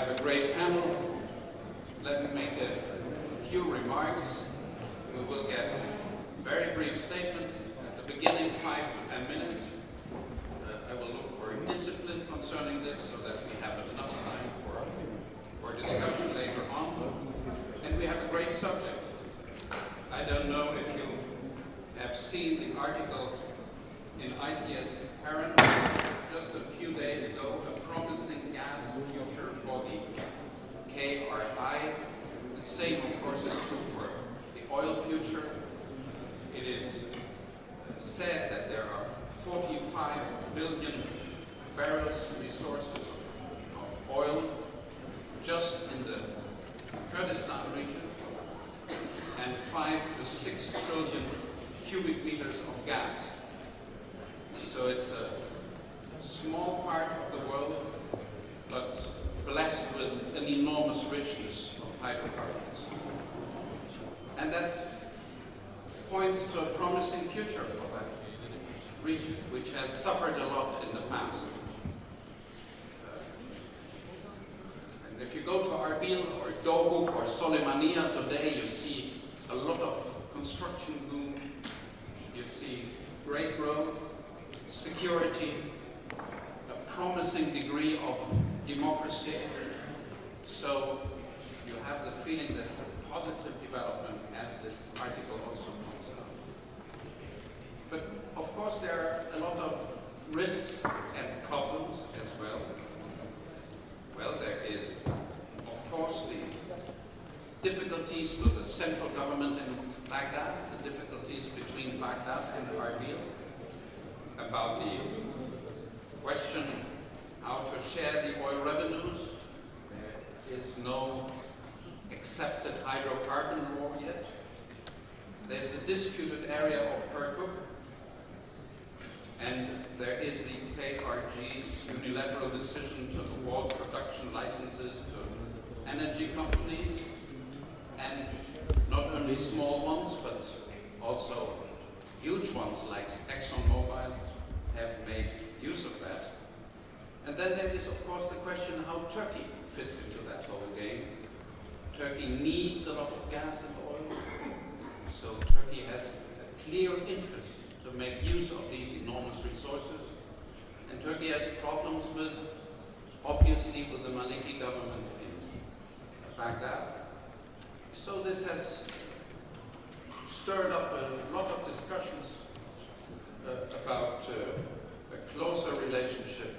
have a great panel. Let me make a few remarks. We will get very brief statements. At the beginning, 5 to 10 minutes. I will look for discipline concerning this so that we have enough time for discussion later on. And we have a great subject. I don't know if you have seen the article in ICS Hernádi just a few days ago, a promising gas future for the KRI. The same, of course, is true for the oil future. It is said that there are 45 billion barrels resources of oil just in the Kurdistan region and 5 to 6 trillion cubic meters of gas. So it's a small part of the world, but blessed with an enormous richness of hydrocarbons. And that points to a promising future for that region, which has suffered a lot in the past. And if you go to Arbil or Dobuk or Soleimania today, you see a lot of construction boom. You see great growth, security, a promising degree of democracy. So you have the feeling that it's a positive development, as this article also points out. But of course there are a lot of risks and problems as well. Well, there is of course the difficulties with the central government in Baghdad, the difficulties between Baghdad and Arbil, about the question how to share the oil revenues. There is no accepted hydrocarbon law yet. There's the disputed area of Kirkuk, and there is the KRG's unilateral decision to award production licenses to energy companies, and not only small ones, but also huge ones like ExxonMobil have made use of that. And then there is, of course, the question how Turkey fits into that whole game. Turkey needs a lot of gas and oil, so Turkey has a clear interest to make use of these enormous resources. And Turkey has problems with, obviously, with the Maliki government in Baghdad. So this has stirred up a lot of discussions about a closer relationship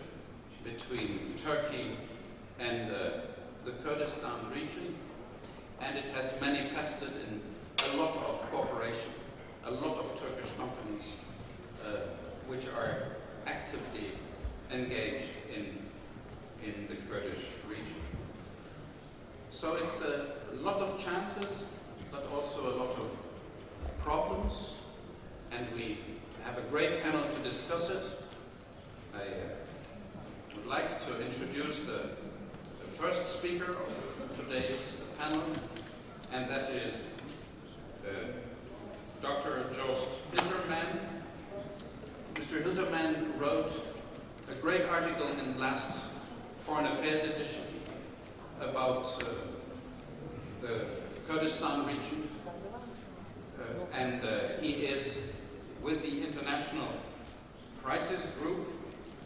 between Turkey and the Kurdistan region, and it has manifested in a lot of cooperation, a lot of Turkish companies which are actively engaged in the Kurdish region. So it's a lot of chances, but also a lot of problems, and we have a great panel to discuss it. I would like to introduce the first speaker of today's panel, and that is Dr. Joost Hiltermann. Mr. Hiltermann wrote a great article in last Foreign Affairs edition about the Kurdistan region, and he is with the International Crisis Group.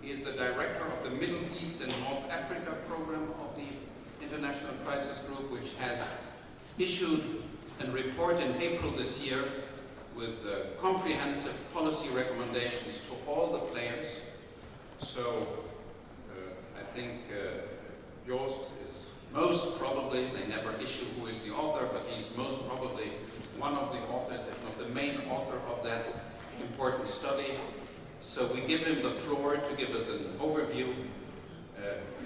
He is the director of the Middle East and North Africa program of the International Crisis Group, which has issued a report in April this year with comprehensive policy recommendations to all the players. So I think Joost is most probably, they never issue who is the author, but he's most probably one of the authors, if not the main author of that important study. So we give him the floor to give us an overview.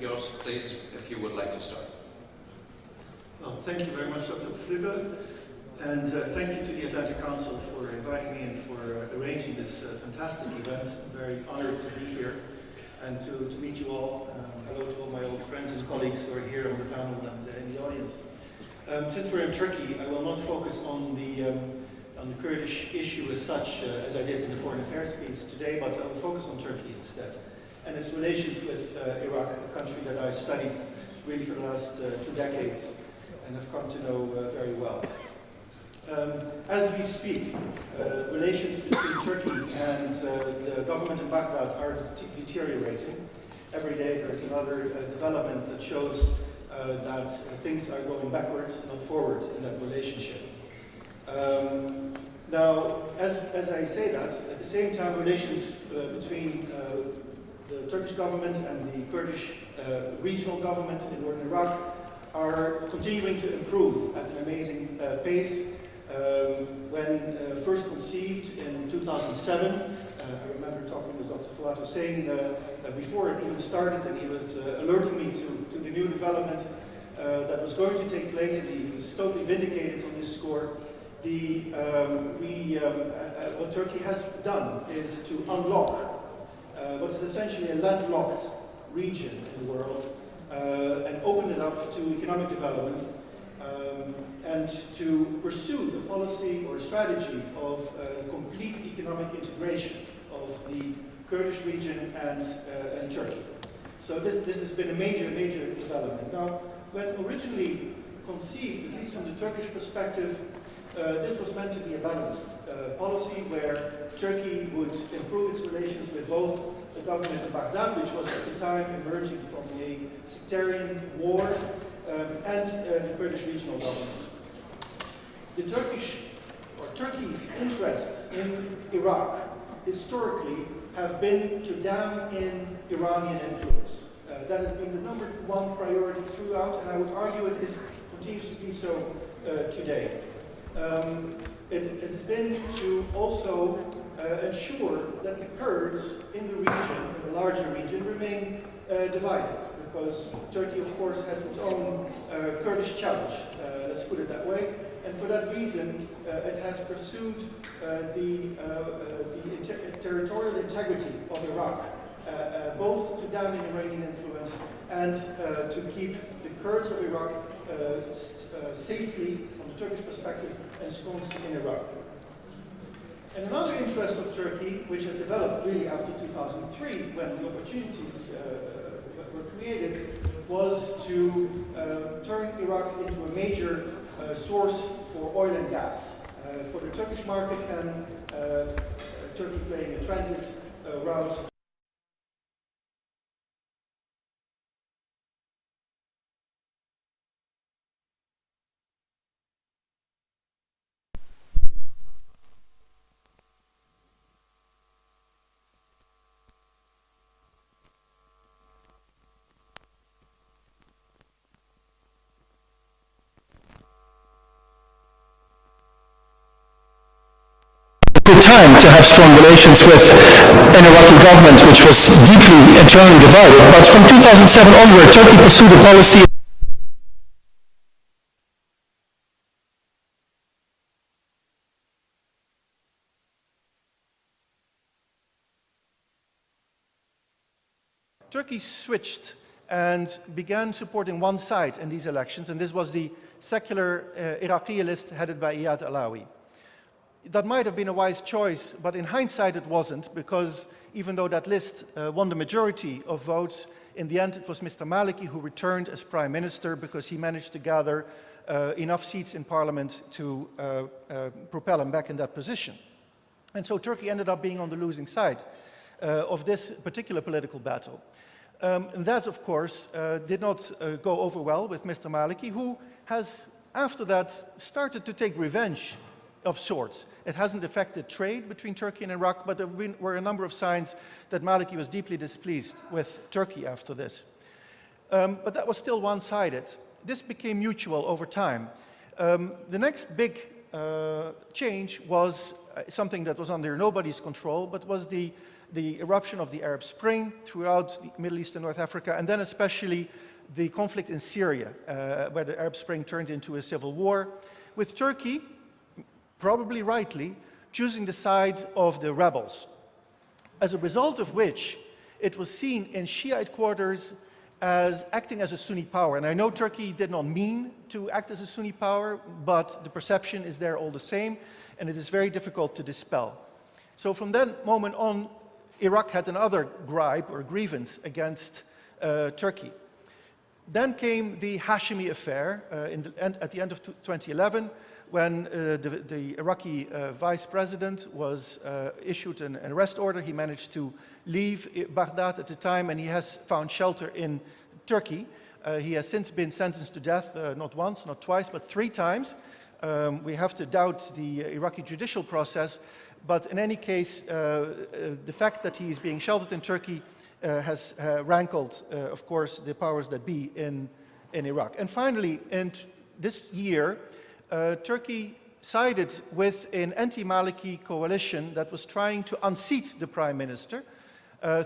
Joost, please, if you would like to start. Well, thank you very much, Dr. Pflüger, and thank you to the Atlantic Council for inviting me and for arranging this fantastic event. I'm very honored to be here and to meet you all. Hello to all my old friends and colleagues who are here on the panel and in the audience. Since we're in Turkey, I will not focus on the Kurdish issue as such, as I did in the Foreign Affairs piece today, but I will focus on Turkey instead, and its relations with Iraq, a country that I studied really for the last 2 decades, and have come to know very well. As we speak, relations between Turkey and the government in Baghdad are deteriorating. Every day there's another development that shows that things are going backward, not forward in that relationship. Now, as I say that, at the same time, relations between the Turkish government and the Kurdish regional government in northern Iraq are continuing to improve at an amazing pace. When first conceived in 2007, I remember talking with Dr. Fuad Hussein before it even started, and he was alerting me to the new development that was going to take place, and he was totally vindicated on this score. What Turkey has done is to unlock what is essentially a landlocked region in the world and open it up to economic development and to pursue the policy or strategy of complete economic integration of the Kurdish region and Turkey. So this has been a major development. Now, when originally conceived, at least from the Turkish perspective, this was meant to be a balanced policy where Turkey would improve its relations with both the government of Baghdad, which was at the time emerging from a sectarian war, and the Kurdish regional government. The Turkey's interests in Iraq historically have been to dam in Iranian influence. That has been the #1 priority throughout, and I would argue it continues to be so today. It has been to also ensure that the Kurds in the region, in the larger region, remain divided, because Turkey, of course, has its own Kurdish challenge, let's put it that way, and for that reason, it has pursued the territorial integrity of Iraq, both to dam in Iranian influence and to keep the Kurds of Iraq safely, from the Turkish perspective, ensconced in Iraq. And another interest of Turkey, which has developed really after 2003, when the opportunities were created, was to turn Iraq into a major source for oil and gas for the Turkish market, and Turkey playing a transit route. Good time to have strong relations with an Iraqi government which was deeply internally divided, but from 2007 onward, Turkey pursued a policy Turkey switched and began supporting one side in these elections, and this was the secular Iraqi list headed by Iyad Alawi. That might have been a wise choice, but in hindsight it wasn't, because even though that list won the majority of votes, in the end it was Mr. Maliki who returned as prime minister, because he managed to gather enough seats in parliament to propel him back in that position. And so Turkey ended up being on the losing side of this particular political battle. And that, of course, did not go over well with Mr. Maliki, who has, after that, started to take revenge of sorts. It hasn't affected trade between Turkey and Iraq, but there were a number of signs that Maliki was deeply displeased with Turkey after this. But that was still one-sided. This became mutual over time. The next big change was something that was under nobody's control, but was the eruption of the Arab Spring throughout the Middle East and North Africa, and then especially the conflict in Syria, where the Arab Spring turned into a civil war, with Turkey, probably rightly, choosing the side of the rebels, as a result of which it was seen in Shiite quarters as acting as a Sunni power. And I know Turkey did not mean to act as a Sunni power, but the perception is there all the same, and it is very difficult to dispel. So from that moment on, Iraq had another gripe or grievance against Turkey. Then came the Hashemi affair at the end of 2011, when the Iraqi vice president was issued an arrest order. He managed to leave Baghdad at the time, and he has found shelter in Turkey. He has since been sentenced to death, not once, not twice, but 3 times. We have to doubt the Iraqi judicial process, but in any case, the fact that he is being sheltered in Turkey has rankled, of course, the powers that be in Iraq. And finally, in this year, Turkey sided with an anti-Maliki coalition that was trying to unseat the prime minister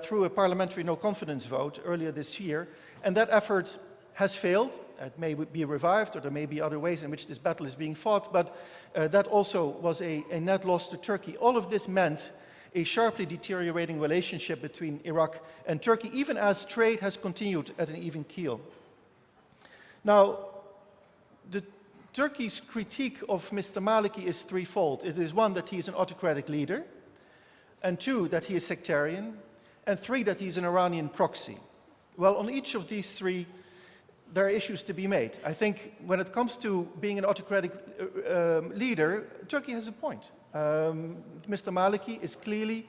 through a parliamentary no-confidence vote earlier this year, and that effort has failed. It may be revived, or there may be other ways in which this battle is being fought, but that also was a net loss to Turkey. All of this meant a sharply deteriorating relationship between Iraq and Turkey, even as trade has continued at an even keel. Now, Turkey's critique of Mr. Maliki is threefold. It is 1, that he is an autocratic leader, and 2, that he is sectarian, and 3, that he is an Iranian proxy. Well, on each of these 3, there are issues to be made. I think when it comes to being an autocratic leader, Turkey has a point. Mr. Maliki is clearly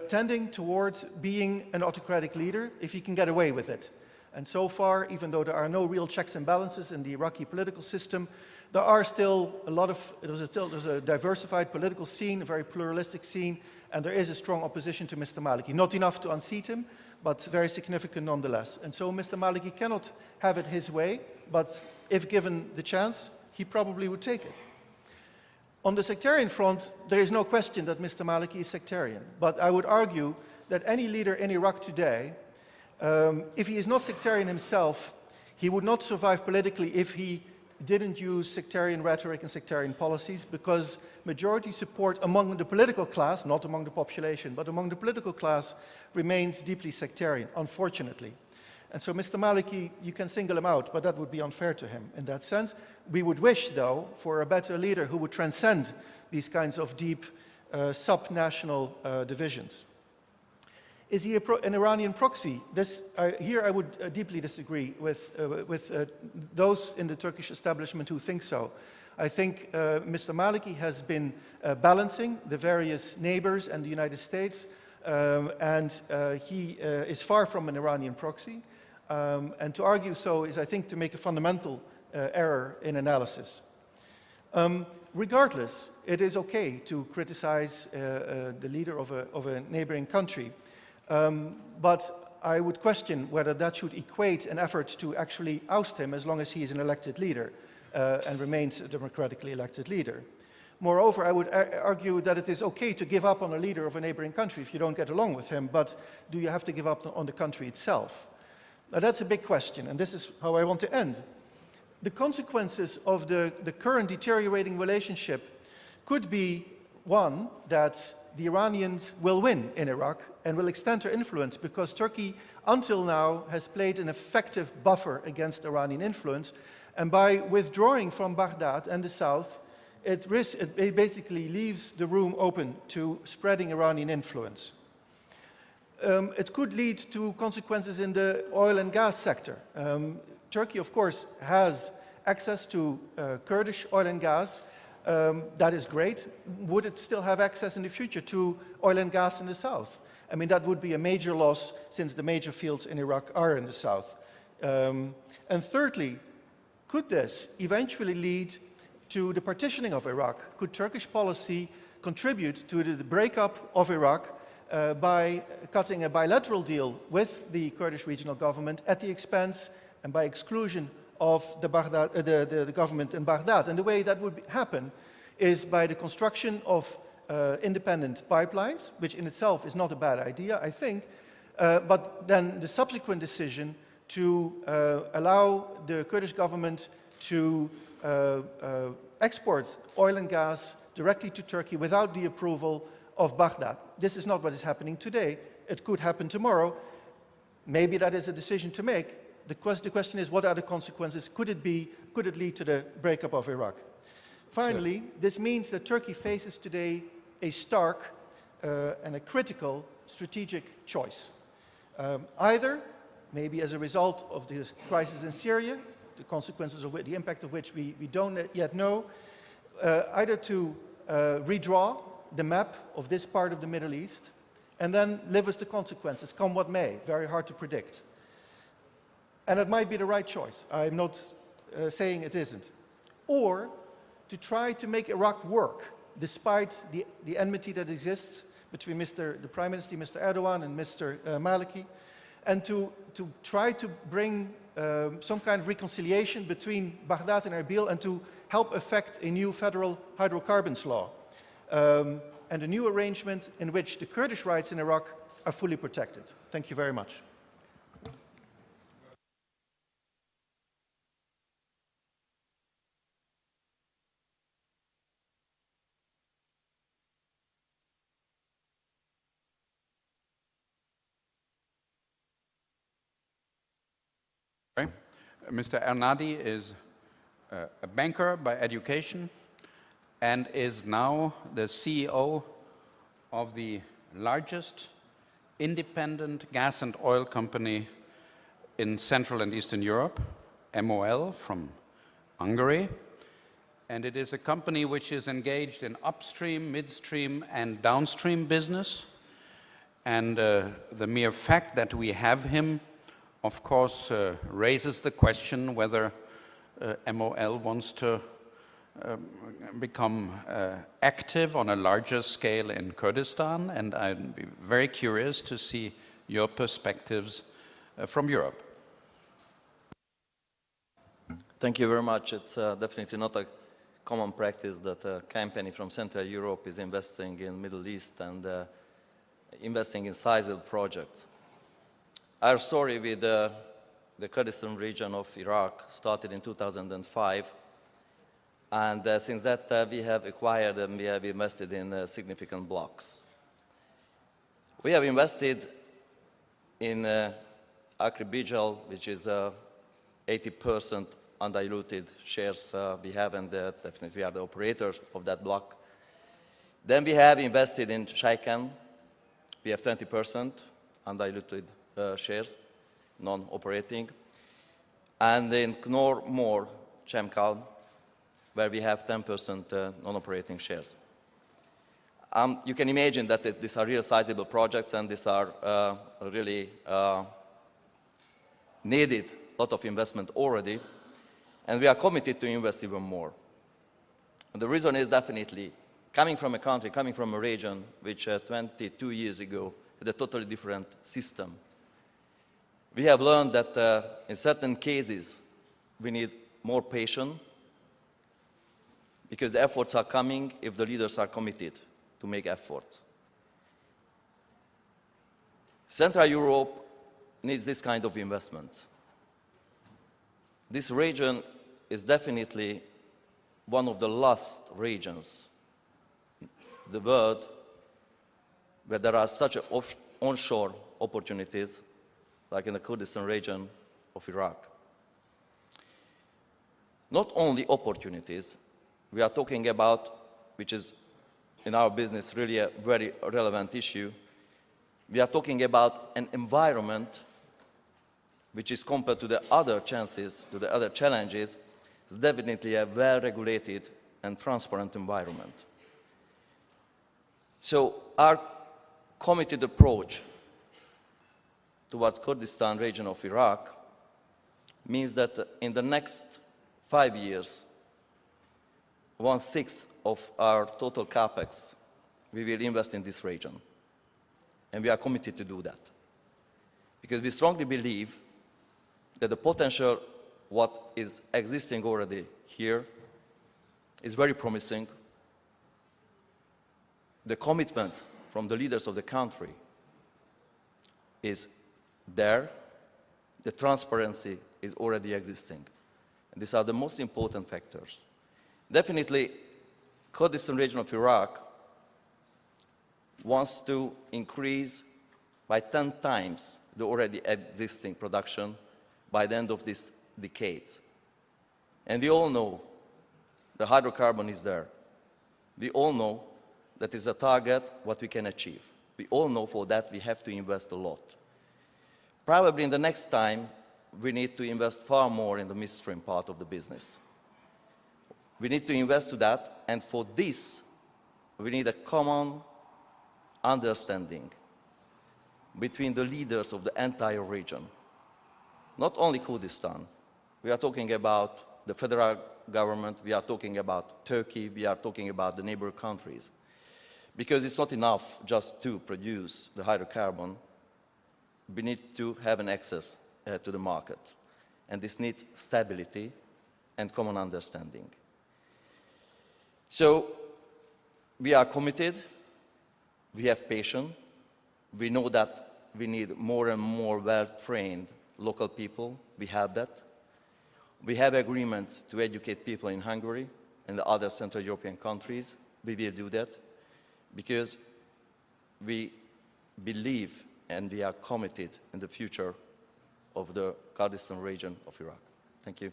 tending towards being an autocratic leader if he can get away with it. And so far, even though there are no real checks and balances in the Iraqi political system, there are still there's a diversified political scene, a very pluralistic scene, and there is a strong opposition to Mr. Maliki. Not enough to unseat him, but very significant nonetheless. And so Mr. Maliki cannot have it his way, but if given the chance, he probably would take it. On the sectarian front, there is no question that Mr. Maliki is sectarian, but I would argue that any leader in Iraq today, if he is not sectarian himself, he would not survive politically if he didn't use sectarian rhetoric and sectarian policies, because majority support among the political class, not among the population, but among the political class, remains deeply sectarian, unfortunately. And so Mr. Maliki, you can single him out, but that would be unfair to him in that sense. We would wish, though, for a better leader who would transcend these kinds of deep sub-national divisions. Is he an Iranian proxy? Here I would deeply disagree with those in the Turkish establishment who think so. I think Mr. Maliki has been balancing the various neighbors and the United States, and he is far from an Iranian proxy. And to argue so is, I think, to make a fundamental error in analysis. Regardless, it is okay to criticize the leader of a neighboring country. But I would question whether that should equate an effort to actually oust him as long as he is an elected leader and remains a democratically elected leader. Moreover, I would argue that it is okay to give up on a leader of a neighboring country if you don't get along with him, but do you have to give up on the country itself? Now, that's a big question, and this is how I want to end. The consequences of the current deteriorating relationship could be, 1, that the Iranians will win in Iraq and will extend their influence, because Turkey, until now, has played an effective buffer against Iranian influence, and by withdrawing from Baghdad and the south, it basically leaves the room open to spreading Iranian influence. It could lead to consequences in the oil and gas sector. Turkey, of course, has access to Kurdish oil and gas. That is great. Would it still have access in the future to oil and gas in the south? I mean, that would be a major loss, since the major fields in Iraq are in the south. And thirdly, could this eventually lead to the partitioning of Iraq? Could Turkish policy contribute to the breakup of Iraq by cutting a bilateral deal with the Kurdish regional government at the expense and by exclusion of the government in Baghdad? And the way that would happen is by the construction of independent pipelines, which in itself is not a bad idea, I think, but then the subsequent decision to allow the Kurdish government to export oil and gas directly to Turkey without the approval of Baghdad. This is not what is happening today. It could happen tomorrow. Maybe that is a decision to make. The question is, what are the consequences? Could it lead to the breakup of Iraq? Finally, this means that Turkey faces today a stark and a critical strategic choice. Either maybe as a result of the crisis in Syria, the consequences of which, the impact of which we don't yet know, either to redraw the map of this part of the Middle East and then live with the consequences, come what may, very hard to predict. And it might be the right choice. I'm not saying it isn't. Or to try to make Iraq work, despite the enmity that exists between the Prime Minister, Mr. Erdogan, and Mr. Maliki, and to try to bring some kind of reconciliation between Baghdad and Erbil and to help effect a new federal hydrocarbons law and a new arrangement in which the Kurdish rights in Iraq are fully protected. Thank you very much. Mr. Hernádi is a banker by education and is now the CEO of the largest independent gas and oil company in Central and Eastern Europe, MOL from Hungary. And it is a company which is engaged in upstream, midstream, and downstream business. And the mere fact that we have him, of course, raises the question whether MOL wants to become active on a larger scale in Kurdistan, and I'd be very curious to see your perspectives from Europe. Thank you very much. It's definitely not a common practice that a company from Central Europe is investing in Middle East and investing in sizable projects. Our story with the Kurdistan region of Iraq started in 2005, and since that we have acquired and we have invested in significant blocks. We have invested in Akribijal, which is 80% undiluted shares we have, and definitely we are the operators of that block. Then we have invested in Shaikan. We have 20% undiluted shares, non-operating, and in Knor Mor Chemcal, where we have 10% non-operating shares. You can imagine that these are real sizable projects, and these are really needed a lot of investment already, and we are committed to invest even more. And the reason is definitely coming from a country, coming from a region which 22 years ago had a totally different system. We have learned that in certain cases we need more patience, because the efforts are coming if the leaders are committed to make efforts. Central Europe needs this kind of investments. This region is definitely one of the last regions in the world where there are such onshore opportunities like in the Kurdistan region of Iraq. Not only opportunities, we are talking about, which is in our business really a very relevant issue, we are talking about an environment which is compared to the other chances, to the other challenges, is definitely a well-regulated and transparent environment. So our committed approach towards Kurdistan region of Iraq means that in the next 5 years, 1/6 of our total capex, we will invest in this region. And we are committed to do that. Because we strongly believe that the potential, what is existing already here, is very promising. The commitment from the leaders of the country is there. The transparency is already existing. And these are the most important factors. Definitely, Kurdistan region of Iraq wants to increase by 10 times the already existing production by the end of this decade. And we all know the hydrocarbon is there. We all know that is a target what we can achieve. We all know for that we have to invest a lot. Probably in the next time, we need to invest far more in the midstream part of the business. We need to invest to that, and for this, we need a common understanding between the leaders of the entire region. Not only Kurdistan. We are talking about the federal government, we are talking about Turkey, we are talking about the neighbor countries. Because it's not enough just to produce the hydrocarbon, we need to have an access to the market. And this needs stability and common understanding. So we are committed, we have patience, we know that we need more and more well-trained local people, we have that. We have agreements to educate people in Hungary and the other Central European countries. We will do that because we believe and we are committed in the future of the Kurdistan region of Iraq. Thank you.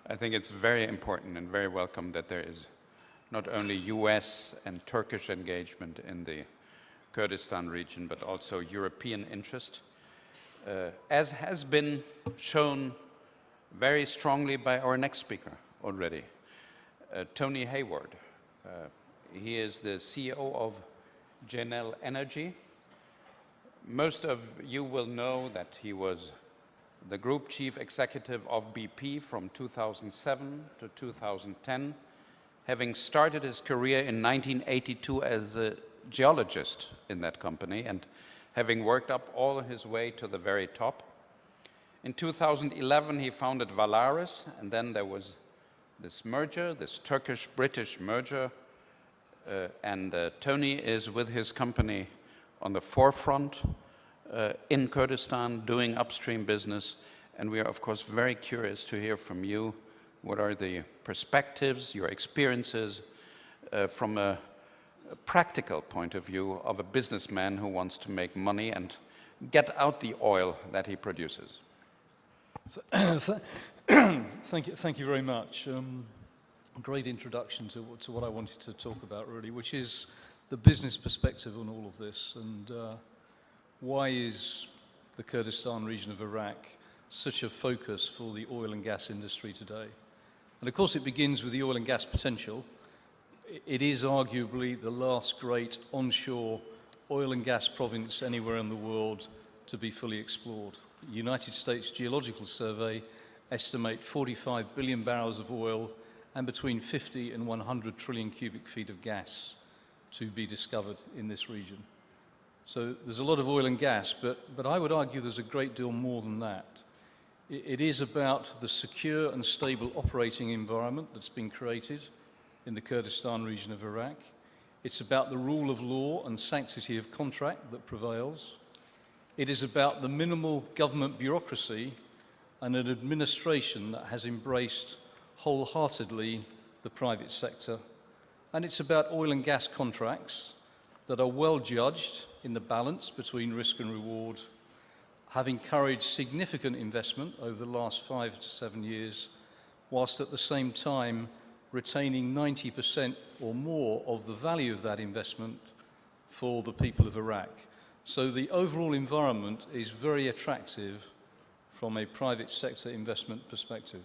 I think it's very important and very welcome that there is not only US and Turkish engagement in the Kurdistan region, but also European interest, as has been shown very strongly by our next speaker already, Tony Hayward. He is the CEO of Genel Energy. Most of you will know that he was the group chief executive of BP from 2007 to 2010, having started his career in 1982 as a geologist in that company and having worked up all his way to the very top. In 2011, he founded Valaris, and then there was this merger, this Turkish-British merger, and Tony is with his company on the forefront in Kurdistan, doing upstream business, and we are, of course, very curious to hear from you. What are the perspectives, your experiences from a practical point of view of a businessman who wants to make money and get out the oil that he produces? Thank you very much. Great introduction to what I wanted to talk about, really, which is the business perspective on all of this, and why is the Kurdistan region of Iraq such a focus for the oil and gas industry today? And of course it begins with the oil and gas potential. It is arguably the last great onshore oil and gas province anywhere in the world to be fully explored. The United States Geological Survey estimate 45 billion barrels of oil and between 50 and 100 trillion cubic feet of gas to be discovered in this region. So there's a lot of oil and gas, but I would argue there's a great deal more than that. It is about the secure and stable operating environment that's been created in the Kurdistan region of Iraq. It's about the rule of law and sanctity of contract that prevails. It is about the minimal government bureaucracy and an administration that has embraced wholeheartedly the private sector. And it's about oil and gas contracts that are well judged in the balance between risk and reward, have encouraged significant investment over the last 5 to 7 years, whilst at the same time retaining 90% or more of the value of that investment for the people of Iraq. So the overall environment is very attractive from a private sector investment perspective.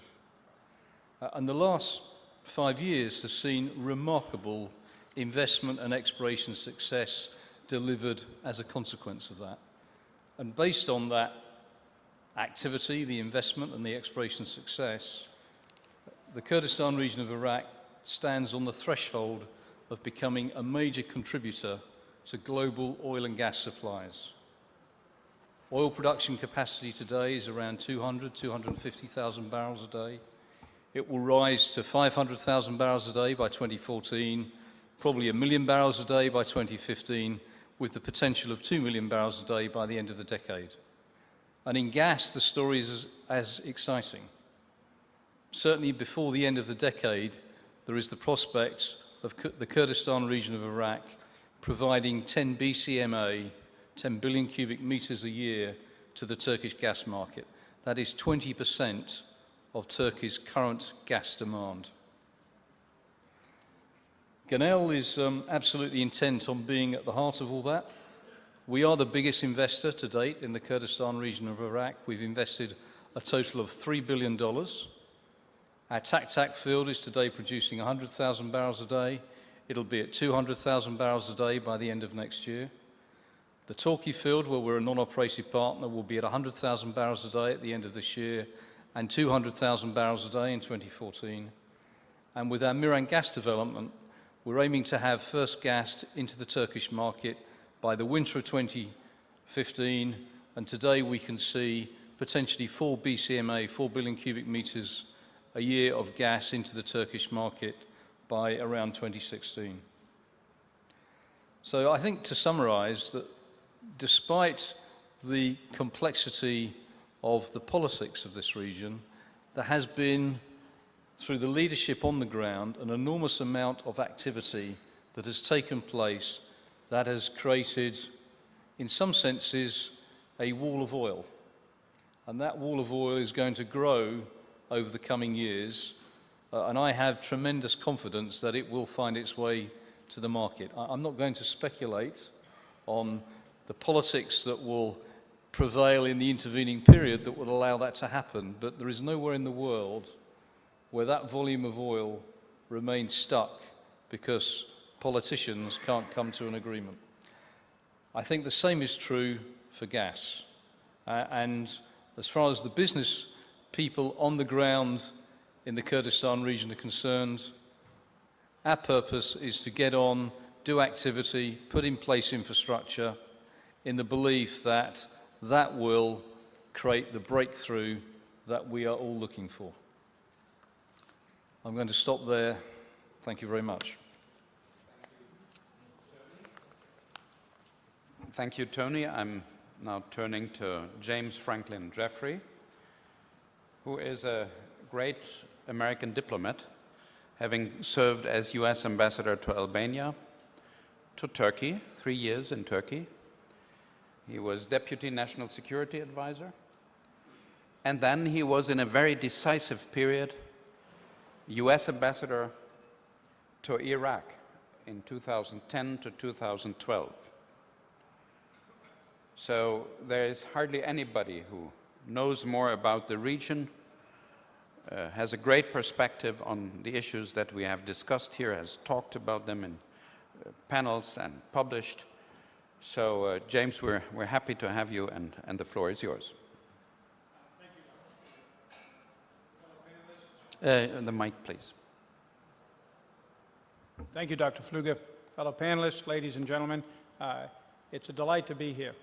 And the last 5 years has seen remarkable investment and exploration success delivered as a consequence of that. And based on that activity, the investment and the exploration success, the Kurdistan region of Iraq stands on the threshold of becoming a major contributor to global oil and gas supplies. Oil production capacity today is around 250,000 barrels a day. It will rise to 500,000 barrels a day by 2014, probably 1 million barrels a day by 2015, with the potential of 2 million barrels a day by the end of the decade. And in gas, the story is as exciting. Certainly before the end of the decade, there is the prospect of the Kurdistan region of Iraq providing 10 BCMA, 10 billion cubic meters a year, to the Turkish gas market. That is 20% of Turkey's current gas demand. Genel is absolutely intent on being at the heart of all that. We are the biggest investor to date in the Kurdistan region of Iraq. We've invested a total of $3 billion. Our Tak field is today producing 100,000 barrels a day. It'll be at 200,000 barrels a day by the end of next year. The Torquay field, where we're a non-operated partner, will be at 100,000 barrels a day at the end of this year and 200,000 barrels a day in 2014. And with our Miran gas development, we're aiming to have first gas into the Turkish market by the winter of 2015, and today we can see potentially 4 BCMA, 4 billion cubic meters a year of gas into the Turkish market by around 2016. So I think to summarize that despite the complexity of the politics of this region, there has been, through the leadership on the ground, an enormous amount of activity that has taken place that has created, in some senses, a wall of oil. And that wall of oil is going to grow over the coming years, and I have tremendous confidence that it will find its way to the market. I'm not going to speculate on the politics that will prevail in the intervening period that will allow that to happen, but there is nowhere in the world where that volume of oil remains stuck because politicians can't come to an agreement. I think the same is true for gas. And as far as the business people on the ground in the Kurdistan region are concerned, our purpose is to get on, do activity, put in place infrastructure in the belief that that will create the breakthrough that we are all looking for. I'm going to stop there. Thank you very much. Thank you, Tony. I'm now turning to James Franklin Jeffrey, who is a great American diplomat, having served as US ambassador to Albania, to Turkey, 3 years in Turkey. He was Deputy National Security Advisor. And then he was, in a very decisive period, US ambassador to Iraq in 2010 to 2012. So there is hardly anybody who knows more about the region, has a great perspective on the issues that we have discussed here, has talked about them in panels and published. So, James, we're happy to have you, and the floor is yours. The mic, please. Thank you, Dr. Pflüger. Fellow panelists, ladies and gentlemen, it's a delight to be here.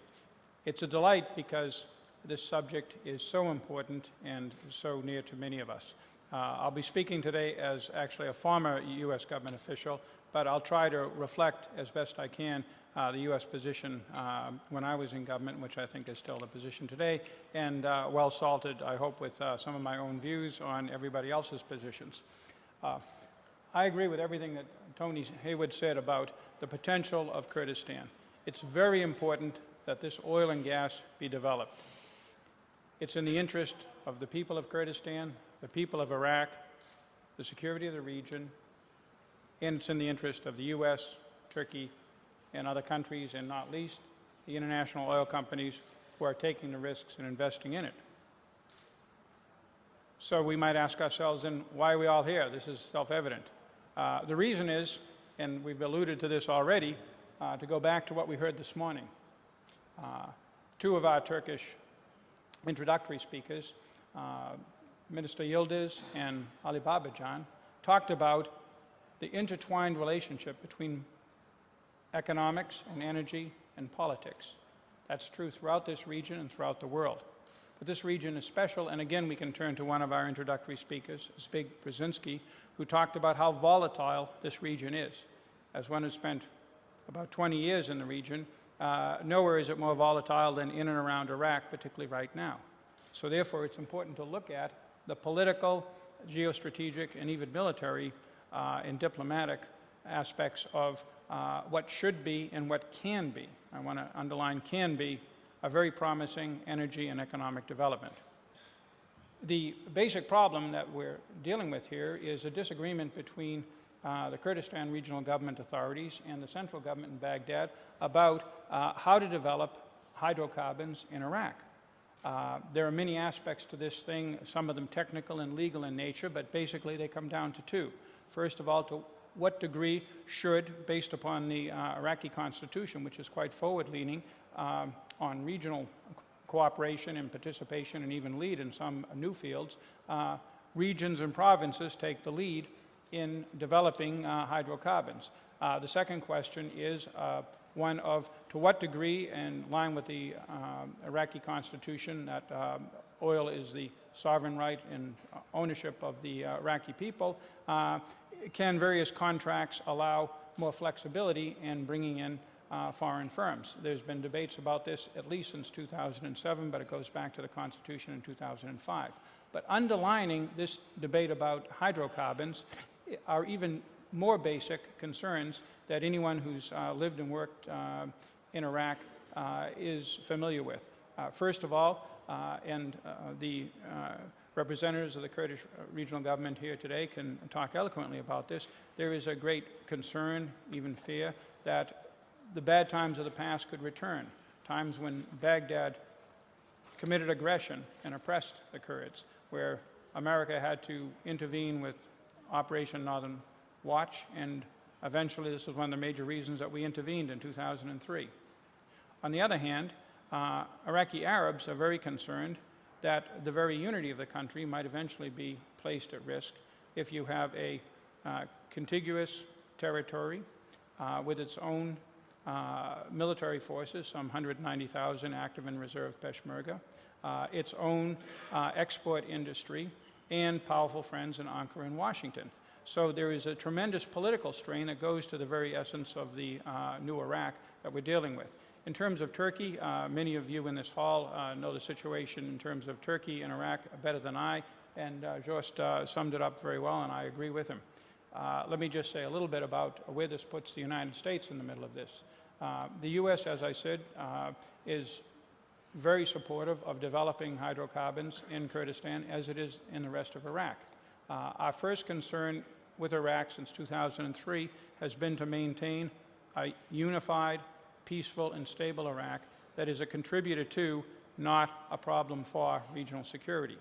It's a delight because this subject is so important and so near to many of us. I'll be speaking today as actually a former U.S. government official, but I'll try to reflect as best I can the U.S. position when I was in government, which I think is still the position today, and well salted, I hope, with some of my own views on everybody else's positions. I agree with everything that Tony Hayward said about the potential of Kurdistan. It's very important that this oil and gas be developed. It's in the interest of the people of Kurdistan, the people of Iraq, the security of the region, and it's in the interest of the U.S., Turkey, and other countries, and not least the international oil companies who are taking the risks and investing in it. So we might ask ourselves, then, why are we all here? This is self-evident. The reason is, and we've alluded to this already, to go back to what we heard this morning. Two of our Turkish introductory speakers, Minister Yildiz and Ali Babacan, talked about the intertwined relationship between economics and energy and politics. That's true throughout this region and throughout the world. But this region is special, and again we can turn to one of our introductory speakers, Zbig Brzezinski, who talked about how volatile this region is. As one who spent about 20 years in the region, nowhere is it more volatile than in and around Iraq, particularly right now. So therefore it's important to look at the political, geostrategic, and even military and diplomatic aspects of what should be and what can be, I want to underline can be, a very promising energy and economic development. The basic problem that we're dealing with here is a disagreement between the Kurdistan regional government authorities and the central government in Baghdad about how to develop hydrocarbons in Iraq. There are many aspects to this thing, some of them technical and legal in nature, but basically they come down to two. First of all, to what degree should, based upon the Iraqi constitution, which is quite forward-leaning on regional cooperation and participation and even lead in some new fields, regions and provinces take the lead in developing hydrocarbons. The second question is one of to what degree, in line with the Iraqi constitution, that oil is the sovereign right and ownership of the Iraqi people, can various contracts allow more flexibility in bringing in foreign firms? There's been debates about this at least since 2007, but it goes back to the Constitution in 2005. But underlining this debate about hydrocarbons are even more basic concerns that anyone who's lived and worked in Iraq is familiar with. First of all, the representatives of the Kurdish regional government here today can talk eloquently about this. There is a great concern, even fear, that the bad times of the past could return, times when Baghdad committed aggression and oppressed the Kurds, where America had to intervene with Operation Northern Watch, and eventually this was one of the major reasons that we intervened in 2003. On the other hand, Iraqi Arabs are very concerned that the very unity of the country might eventually be placed at risk if you have a contiguous territory with its own military forces, some 190,000 active and reserve Peshmerga, its own export industry, and powerful friends in Ankara and Washington. So there is a tremendous political strain that goes to the very essence of the new Iraq that we're dealing with. In terms of Turkey, many of you in this hall know the situation in terms of Turkey and Iraq better than I, and Joost summed it up very well, and I agree with him. Let me just say a little bit about where this puts the United States in the middle of this. The U.S., as I said, is very supportive of developing hydrocarbons in Kurdistan as it is in the rest of Iraq. Our first concern with Iraq since 2003 has been to maintain a unified, peaceful, and stable Iraq that is a contributor to, not a problem for, regional security.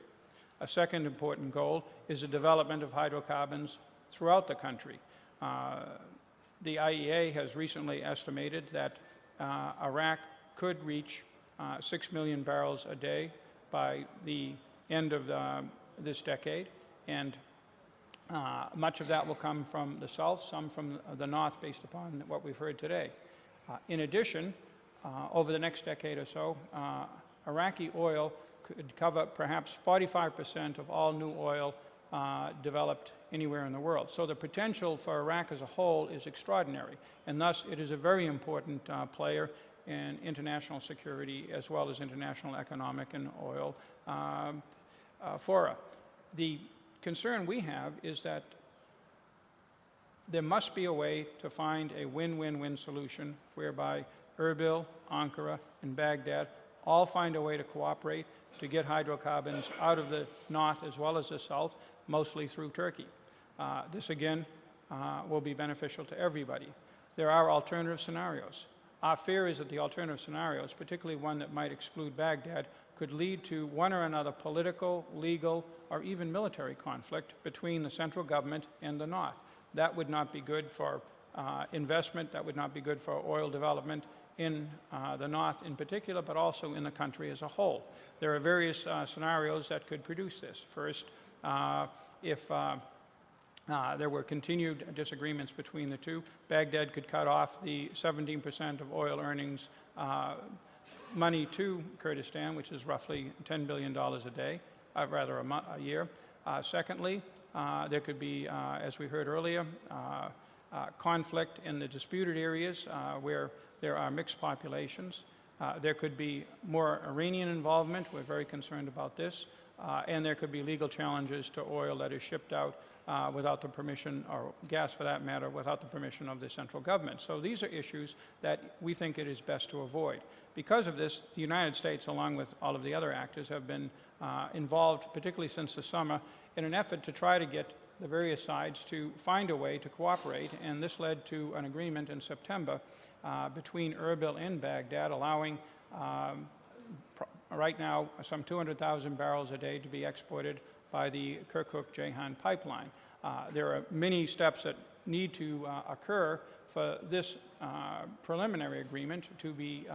A second important goal is the development of hydrocarbons throughout the country. The IEA has recently estimated that Iraq could reach 6 million barrels a day by the end of this decade, and much of that will come from the south, some from the north, based upon what we've heard today. In addition, over the next decade or so, Iraqi oil could cover perhaps 45% of all new oil developed anywhere in the world. So the potential for Iraq as a whole is extraordinary, and thus it is a very important player in international security as well as international economic and oil fora. The concern we have is that there must be a way to find a win-win-win solution whereby Erbil, Ankara, and Baghdad all find a way to cooperate to get hydrocarbons out of the north as well as the south, mostly through Turkey. This again will be beneficial to everybody. There are alternative scenarios. Our fear is that the alternative scenarios, particularly one that might exclude Baghdad, could lead to one or another political, legal, or even military conflict between the central government and the north. That would not be good for investment, that would not be good for oil development in the north in particular, but also in the country as a whole. There are various scenarios that could produce this. First, if there were continued disagreements between the two, Baghdad could cut off the 17% of oil earnings money to Kurdistan, which is roughly $10 billion a day, rather a year. Secondly, there could be, as we heard earlier, conflict in the disputed areas where there are mixed populations. There could be more Iranian involvement. We're very concerned about this. And there could be legal challenges to oil that is shipped out without the permission, or gas for that matter, without the permission of the central government. So these are issues that we think it is best to avoid. Because of this, the United States, along with all of the other actors, have been involved, particularly since the summer, in an effort to try to get the various sides to find a way to cooperate, and this led to an agreement in September between Erbil and Baghdad, allowing right now some 200,000 barrels a day to be exported by the Kirkuk-Ceyhan pipeline. There are many steps that need to occur for this preliminary agreement to be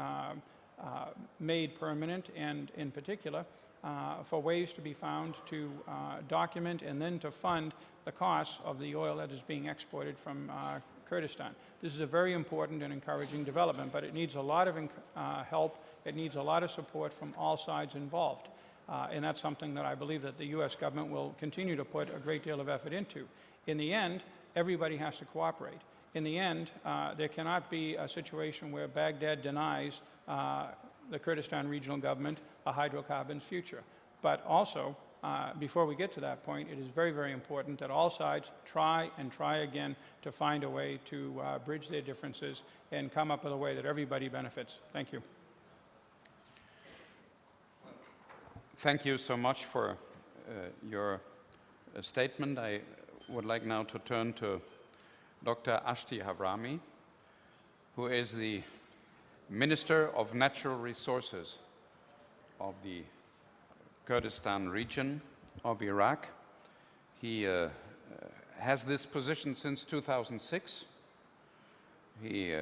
made permanent, and in particular for ways to be found to document and then to fund the costs of the oil that is being exported from Kurdistan. This is a very important and encouraging development, but it needs a lot of help. It needs a lot of support from all sides involved. And that's something that I believe that the U.S. government will continue to put a great deal of effort into. In the end, everybody has to cooperate. In the end, there cannot be a situation where Baghdad denies the Kurdistan regional government a hydrocarbons future. But also, before we get to that point, it is very, very important that all sides try and try again to find a way to bridge their differences and come up with a way that everybody benefits. Thank you. Thank you so much for your statement. I would like now to turn to Dr. Ashti Hawrami, who is the Minister of Natural Resources of the Kurdistan region of Iraq. He has this position since 2006. He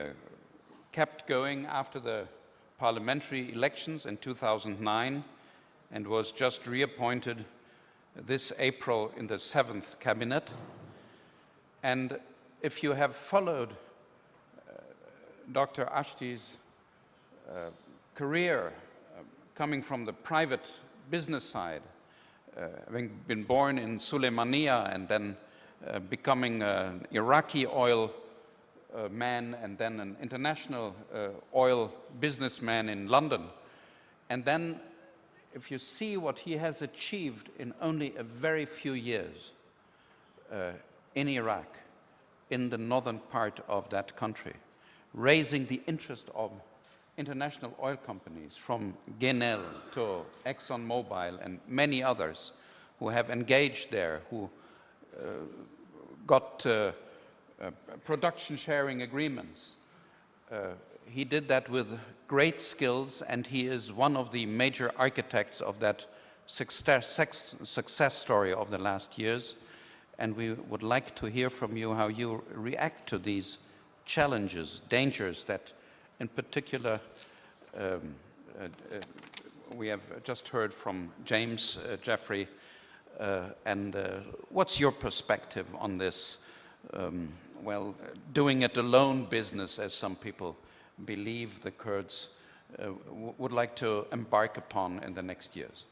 kept going after the parliamentary elections in 2009 and was just reappointed this April in the 7th cabinet. And if you have followed Dr. Ashti's career coming from the private business side, having been born in Suleimania and then becoming an Iraqi oil man and then an international oil businessman in London. And then if you see what he has achieved in only a very few years in Iraq, in the northern part of that country, raising the interest of international oil companies from Genel to ExxonMobil and many others who have engaged there, who got production sharing agreements. He did that with great skills, and he is one of the major architects of that success story of the last years. And we would like to hear from you how you react to these challenges, dangers that in particular we have just heard from James Jeffrey. And what's your perspective on this, well, doing it alone business, as some people believe the Kurds would like to embark upon in the next years?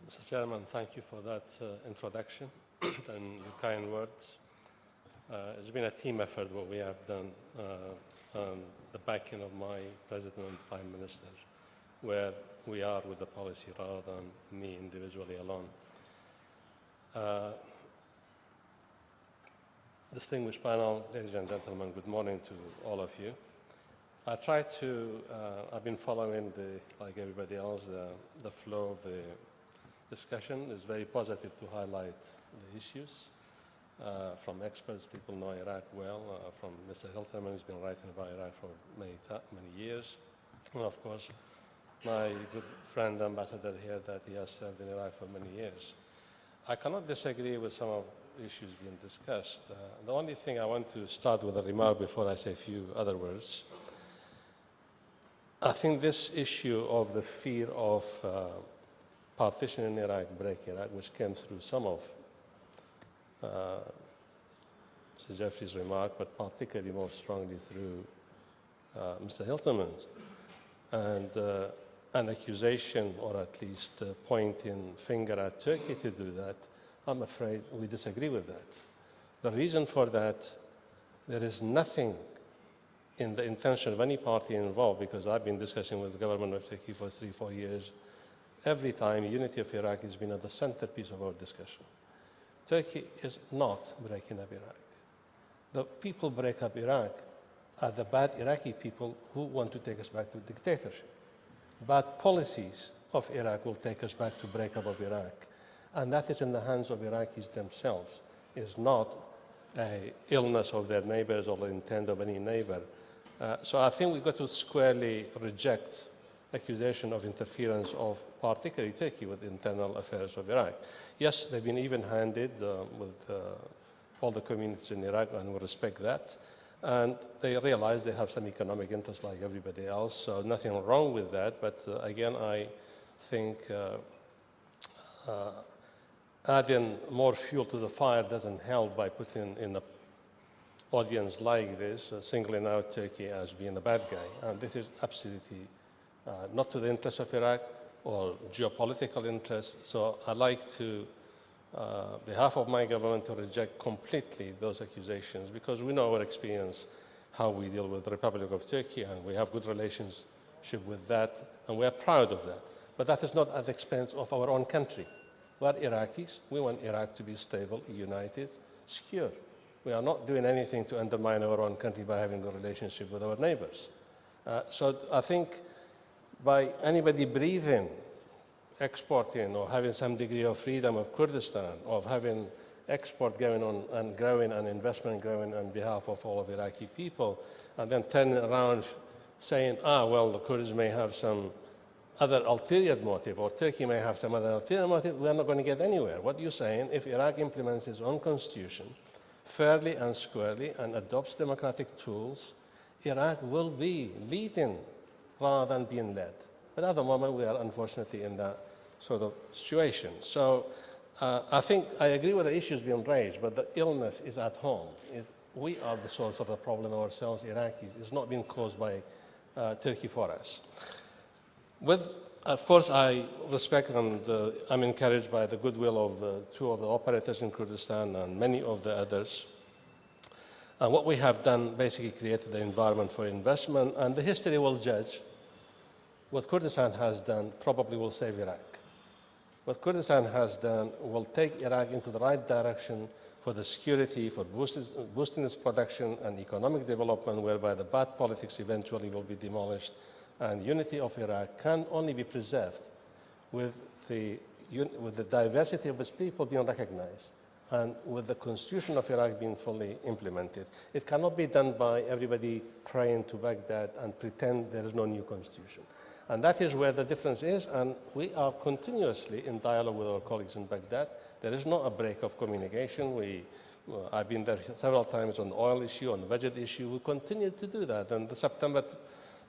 Mr. Chairman, thank you for that introduction and your kind words. It's been a team effort what we have done on the backing of my President and Prime Minister, where we are with the policy rather than me individually alone. Distinguished panel, ladies and gentlemen, good morning to all of you. I've been following, like everybody else, the flow of the discussion. It's very positive to highlight the issues from experts. People know Iraq well, from Mr. Hiltermann, who's been writing about Iraq for many years. And of course, my good friend, ambassador here, that he has served in Iraq for many years. I cannot disagree with some of the issues being discussed. The only thing I want to start with a remark before I say a few other words. I think this issue of the fear of partition in Iraq, break Iraq, which came through some of Mr. Jeffrey's remark, but particularly more strongly through Mr. Hiltermann's, and an accusation, or at least pointing finger at Turkey to do that, I'm afraid we disagree with that. The reason for that, there is nothing in the intention of any party involved, because I've been discussing with the government of Turkey for 3-4 years. Every time, unity of Iraq has been at the centerpiece of our discussion. Turkey is not breaking up Iraq. The people break up Iraq are the bad Iraqi people who want to take us back to dictatorship. Bad policies of Iraq will take us back to breakup of Iraq. And that is in the hands of Iraqis themselves. It's not an illness of their neighbors or the intent of any neighbor. So I think we've got to squarely reject accusation of interference of particularly Turkey with the internal affairs of Iraq. Yes, they've been even-handed with all the communities in Iraq, and we respect that. And they realize they have some economic interest like everybody else, so nothing wrong with that. But again, I think adding more fuel to the fire doesn't help by putting in an audience like this, singling out Turkey as being a bad guy. And this is absolutely not to the interests of Iraq or geopolitical interests. So I'd like to, on behalf of my government, to reject completely those accusations, because we know our experience, how we deal with the Republic of Turkey, and we have good relationship with that, and we are proud of that. But that is not at the expense of our own country. We are Iraqis. We want Iraq to be stable, united, secure. We are not doing anything to undermine our own country by having a relationship with our neighbors. So I think by anybody breathing, exporting, or having some degree of freedom of Kurdistan, of having export going on and growing and investment growing on behalf of all of Iraqi people, and then turning around saying, well, the Kurds may have some other ulterior motive, or Turkey may have some other ulterior motive, we're not going to get anywhere. What you're saying, if Iraq implements its own constitution fairly and squarely and adopts democratic tools, Iraq will be leading rather than being led. But at the moment, we are unfortunately in that sort of situation. So I think I agree with the issues being raised, but the illness is at home. We are the source of the problem ourselves, Iraqis. It's not being caused by Turkey for us. Of course, I respect and I'm encouraged by the goodwill of two of the operators in Kurdistan and many of the others. And what we have done basically created the environment for investment, and the history will judge. What Kurdistan has done probably will save Iraq. What Kurdistan has done will take Iraq into the right direction for the security, for boosting its production and economic development, whereby the bad politics eventually will be demolished. And unity of Iraq can only be preserved with the diversity of its people being recognized and with the constitution of Iraq being fully implemented. It cannot be done by everybody praying to Baghdad and pretend there is no new constitution. And that is where the difference is, and we are continuously in dialogue with our colleagues in Baghdad. There is not a break of communication. I've been there several times on the oil issue, on the budget issue. We continue to do that, and the September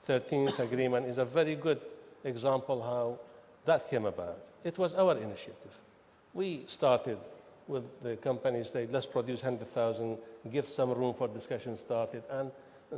13th agreement is a very good example how that came about. It was our initiative. We started with the companies, say, let's produce 100,000, give some room for discussion started, and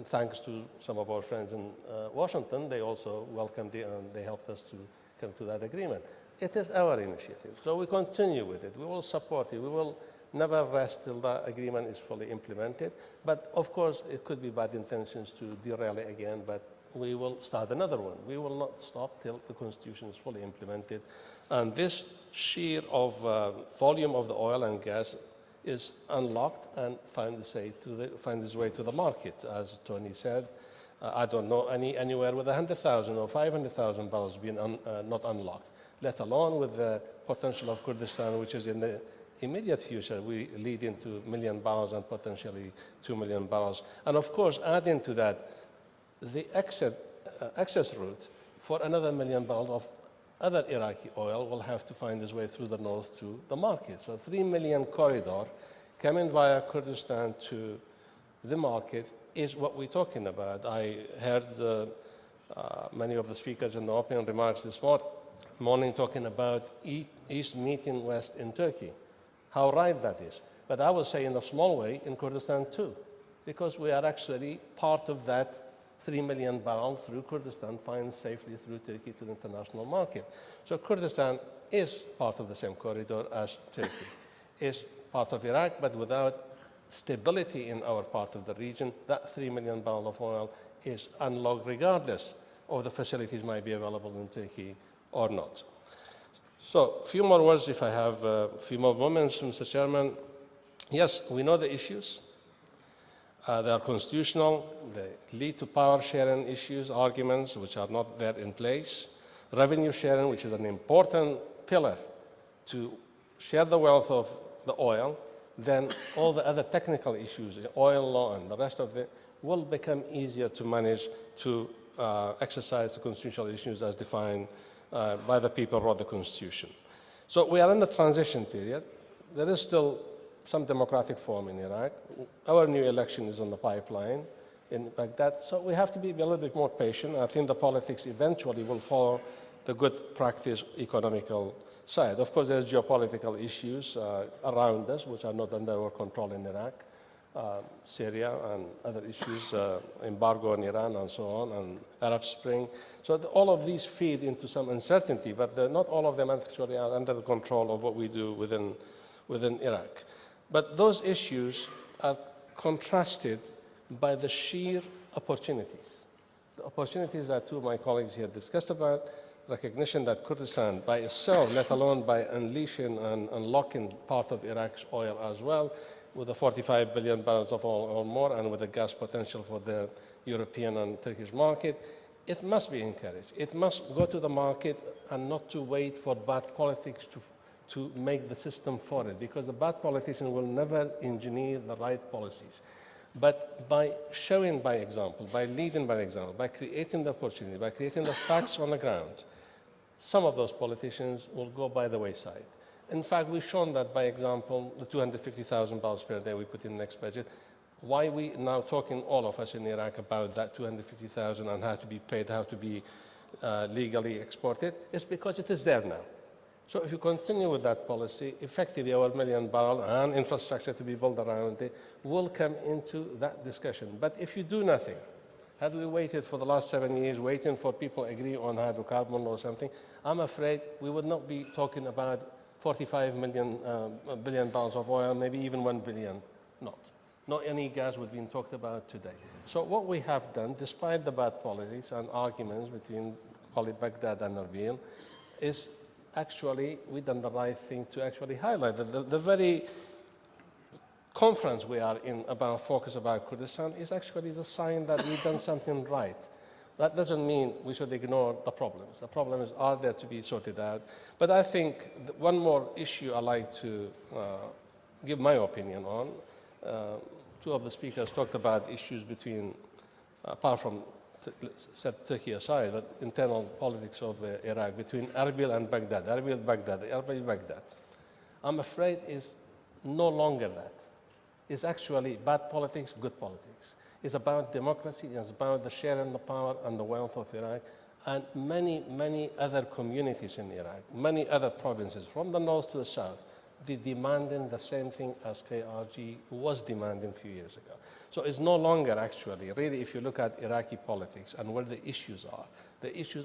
thanks to some of our friends in Washington, they also welcomed it and they helped us to come to that agreement. It is our initiative, so we continue with it. We will support it. We will never rest till that agreement is fully implemented. But of course, it could be bad intentions to derail it again, but we will start another one. We will not stop till the constitution is fully implemented. And this share of volume of the oil and gas is unlocked and find its way to the market. As Tony said, I don't know anywhere with 100,000 or 500,000 barrels being not unlocked, let alone with the potential of Kurdistan, which is in the immediate future, we lead into 1 million barrels and potentially 2 million barrels. And of course, adding to that, the access route for another 1 million barrels of other Iraqi oil will have to find its way through the north to the market. So 3 million corridor coming via Kurdistan to the market is what we're talking about. I heard many of the speakers in the opening remarks this morning talking about East meeting West in Turkey. How right that is. But I would say in a small way in Kurdistan too, because we are actually part of that 3 million barrels through Kurdistan finds safely through Turkey to the international market. So Kurdistan is part of the same corridor as Turkey, is part of Iraq, but without stability in our part of the region, that 3 million barrels of oil is unlocked regardless of the facilities might be available in Turkey or not. So a few more words if I have a few more moments, Mr. Chairman. Yes, we know the issues. They are constitutional. They lead to power sharing issues, arguments which are not there in place. Revenue sharing, which is an important pillar to share the wealth of the oil, then all the other technical issues, the oil law and the rest of it, will become easier to manage to exercise the constitutional issues as defined by the people who wrote the Constitution. So we are in the transition period. There is still some democratic form in Iraq. Our new election is on the pipeline in Baghdad, so we have to be a little bit more patient. I think the politics eventually will follow the good practice economical side. Of course, there's geopolitical issues around us, which are not under our control in Iraq, Syria and other issues, embargo on Iran and so on, and Arab Spring. So all of these feed into some uncertainty, but not all of them actually are under the control of what we do within Iraq. But those issues are contrasted by the sheer opportunities. The opportunities that two of my colleagues here discussed about, recognition that Kurdistan by itself, let alone by unleashing and unlocking part of Iraq's oil as well, with the 45 billion barrels of oil or more, and with the gas potential for the European and Turkish market, it must be encouraged. It must go to the market and not to wait for bad politics to make the system for it, because the bad politician will never engineer the right policies. But by showing by example, by leading by example, by creating the opportunity, by creating the facts on the ground, some of those politicians will go by the wayside. In fact, we've shown that by example, the 250,000 barrels per day we put in the next budget. Why we now talking, all of us in Iraq, about that 250,000 and how to be paid, how to be legally exported, is because it is there now. So if you continue with that policy, effectively our million barrel and infrastructure to be built around it will come into that discussion. But if you do nothing, had we waited for the last 7 years, waiting for people to agree on hydrocarbon or something, I'm afraid we would not be talking about 45 billion barrels of oil, maybe even 1 billion, not any gas would be talked about today. So what we have done, despite the bad politics and arguments between, call it Baghdad and Erbil, is actually we've done the right thing to actually highlight that the very conference we are in about focus about Kurdistan is actually the sign that we've done something right. That doesn't mean we should ignore the problems. The problems are there to be sorted out. But I think one more issue I'd like to give my opinion on. Two of the speakers talked about issues between, apart from set Turkey aside, but internal politics of Iraq between Erbil and Baghdad, Erbil-Baghdad. I'm afraid is no longer that. It's actually bad politics, good politics. It's about democracy, it's about the sharing the power and the wealth of Iraq, and many, many other communities in Iraq, many other provinces, from the north to the south, they're demanding the same thing as KRG was demanding a few years ago. So it's no longer actually, really, if you look at Iraqi politics and where the issues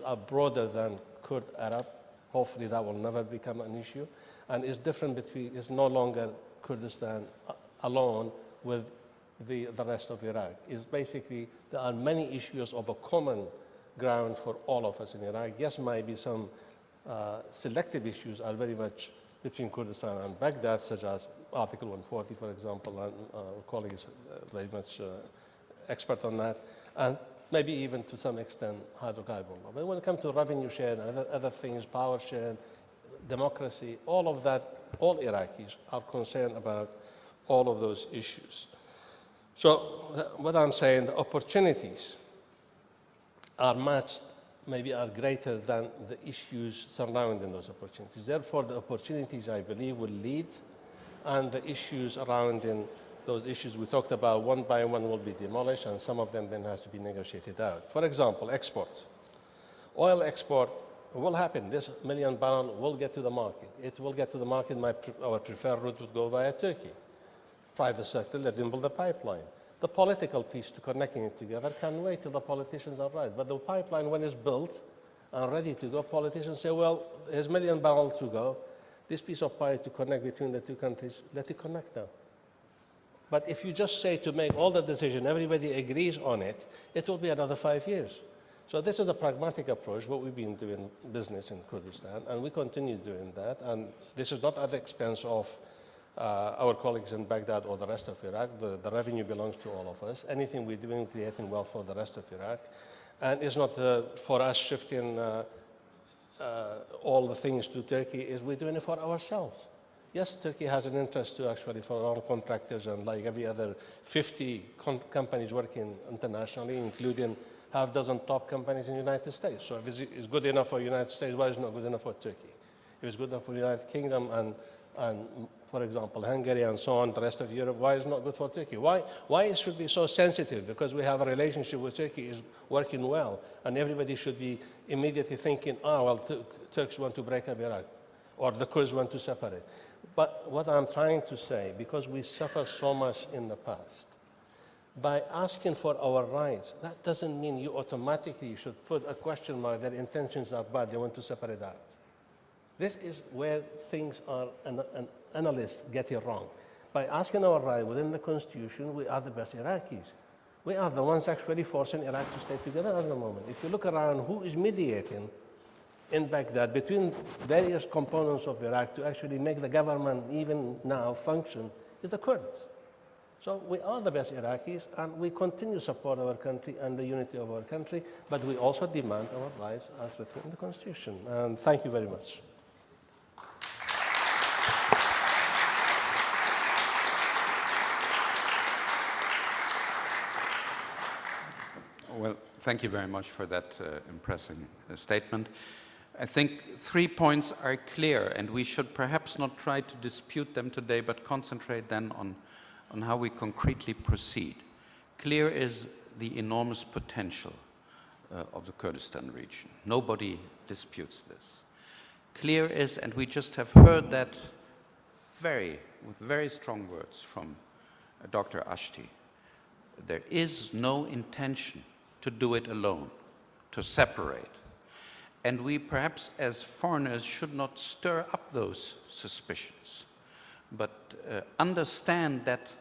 are broader than Kurd-Arab. Hopefully that will never become an issue. And it's different between, it's no longer Kurdistan alone with the rest of Iraq. It's basically, there are many issues of a common ground for all of us in Iraq. Yes, maybe some selective issues are very much between Kurdistan and Baghdad, such as Article 140, for example, and our colleague is very much expert on that, and maybe even to some extent hydrocarbon law. But when it comes to revenue share and other things, power share, democracy, all of that, all Iraqis are concerned about all of those issues. So what I'm saying, the opportunities are matched, maybe are greater than the issues surrounding those opportunities. Therefore, the opportunities, I believe, will lead, and the issues around in those issues we talked about one by one will be demolished, and some of them then have to be negotiated out. For example, export. Oil export will happen. This million barrel will get to the market. It will get to the market. Our preferred route would go via Turkey. Private sector, let them build a pipeline. The political piece to connecting it together can wait till the politicians are right. But the pipeline, when it's built and ready to go, politicians say, well, there's million barrels to go. This piece of pie to connect between the two countries, let it connect now. But if you just say to make all the decision, everybody agrees on it, it will be another 5 years. So this is a pragmatic approach, what we've been doing business in Kurdistan, and we continue doing that. And this is not at the expense of our colleagues in Baghdad or the rest of Iraq. The revenue belongs to all of us. Anything we're doing, creating wealth for the rest of Iraq. And it's not for us shifting all the things to Turkey, is we're doing it for ourselves. Yes, Turkey has an interest to actually for our contractors and like every other 50 companies working internationally, including half dozen top companies in the United States. So if it's good enough for the United States, why is it not good enough for Turkey? If it's good enough for the United Kingdom and for example, Hungary and so on, the rest of Europe, why is it not good for Turkey? Why it should be so sensitive? Because we have a relationship with Turkey is working well, and everybody should be immediately thinking, well, Turks want to break up Iraq, or the Kurds want to separate. But what I'm trying to say, because we suffered so much in the past, by asking for our rights, that doesn't mean you automatically should put a question mark, their intentions are bad, they want to separate out. This is where things are, analysts get it wrong. By asking our right within the Constitution, we are the best Iraqis. We are the ones actually forcing Iraq to stay together at the moment. If you look around, who is mediating in Baghdad between various components of Iraq to actually make the government even now function is the Kurds. So we are the best Iraqis, and we continue to support our country and the unity of our country, but we also demand our rights as written in the Constitution. And thank you very much. Well, thank you very much for that impressive statement. I think 3 points are clear, and we should perhaps not try to dispute them today, but concentrate then on how we concretely proceed. Clear is the enormous potential of the Kurdistan region. Nobody disputes this. Clear is, and we just have heard that with very strong words from Dr. Ashti, there is no intention to do it alone, to separate. And we perhaps as foreigners should not stir up those suspicions, but understand that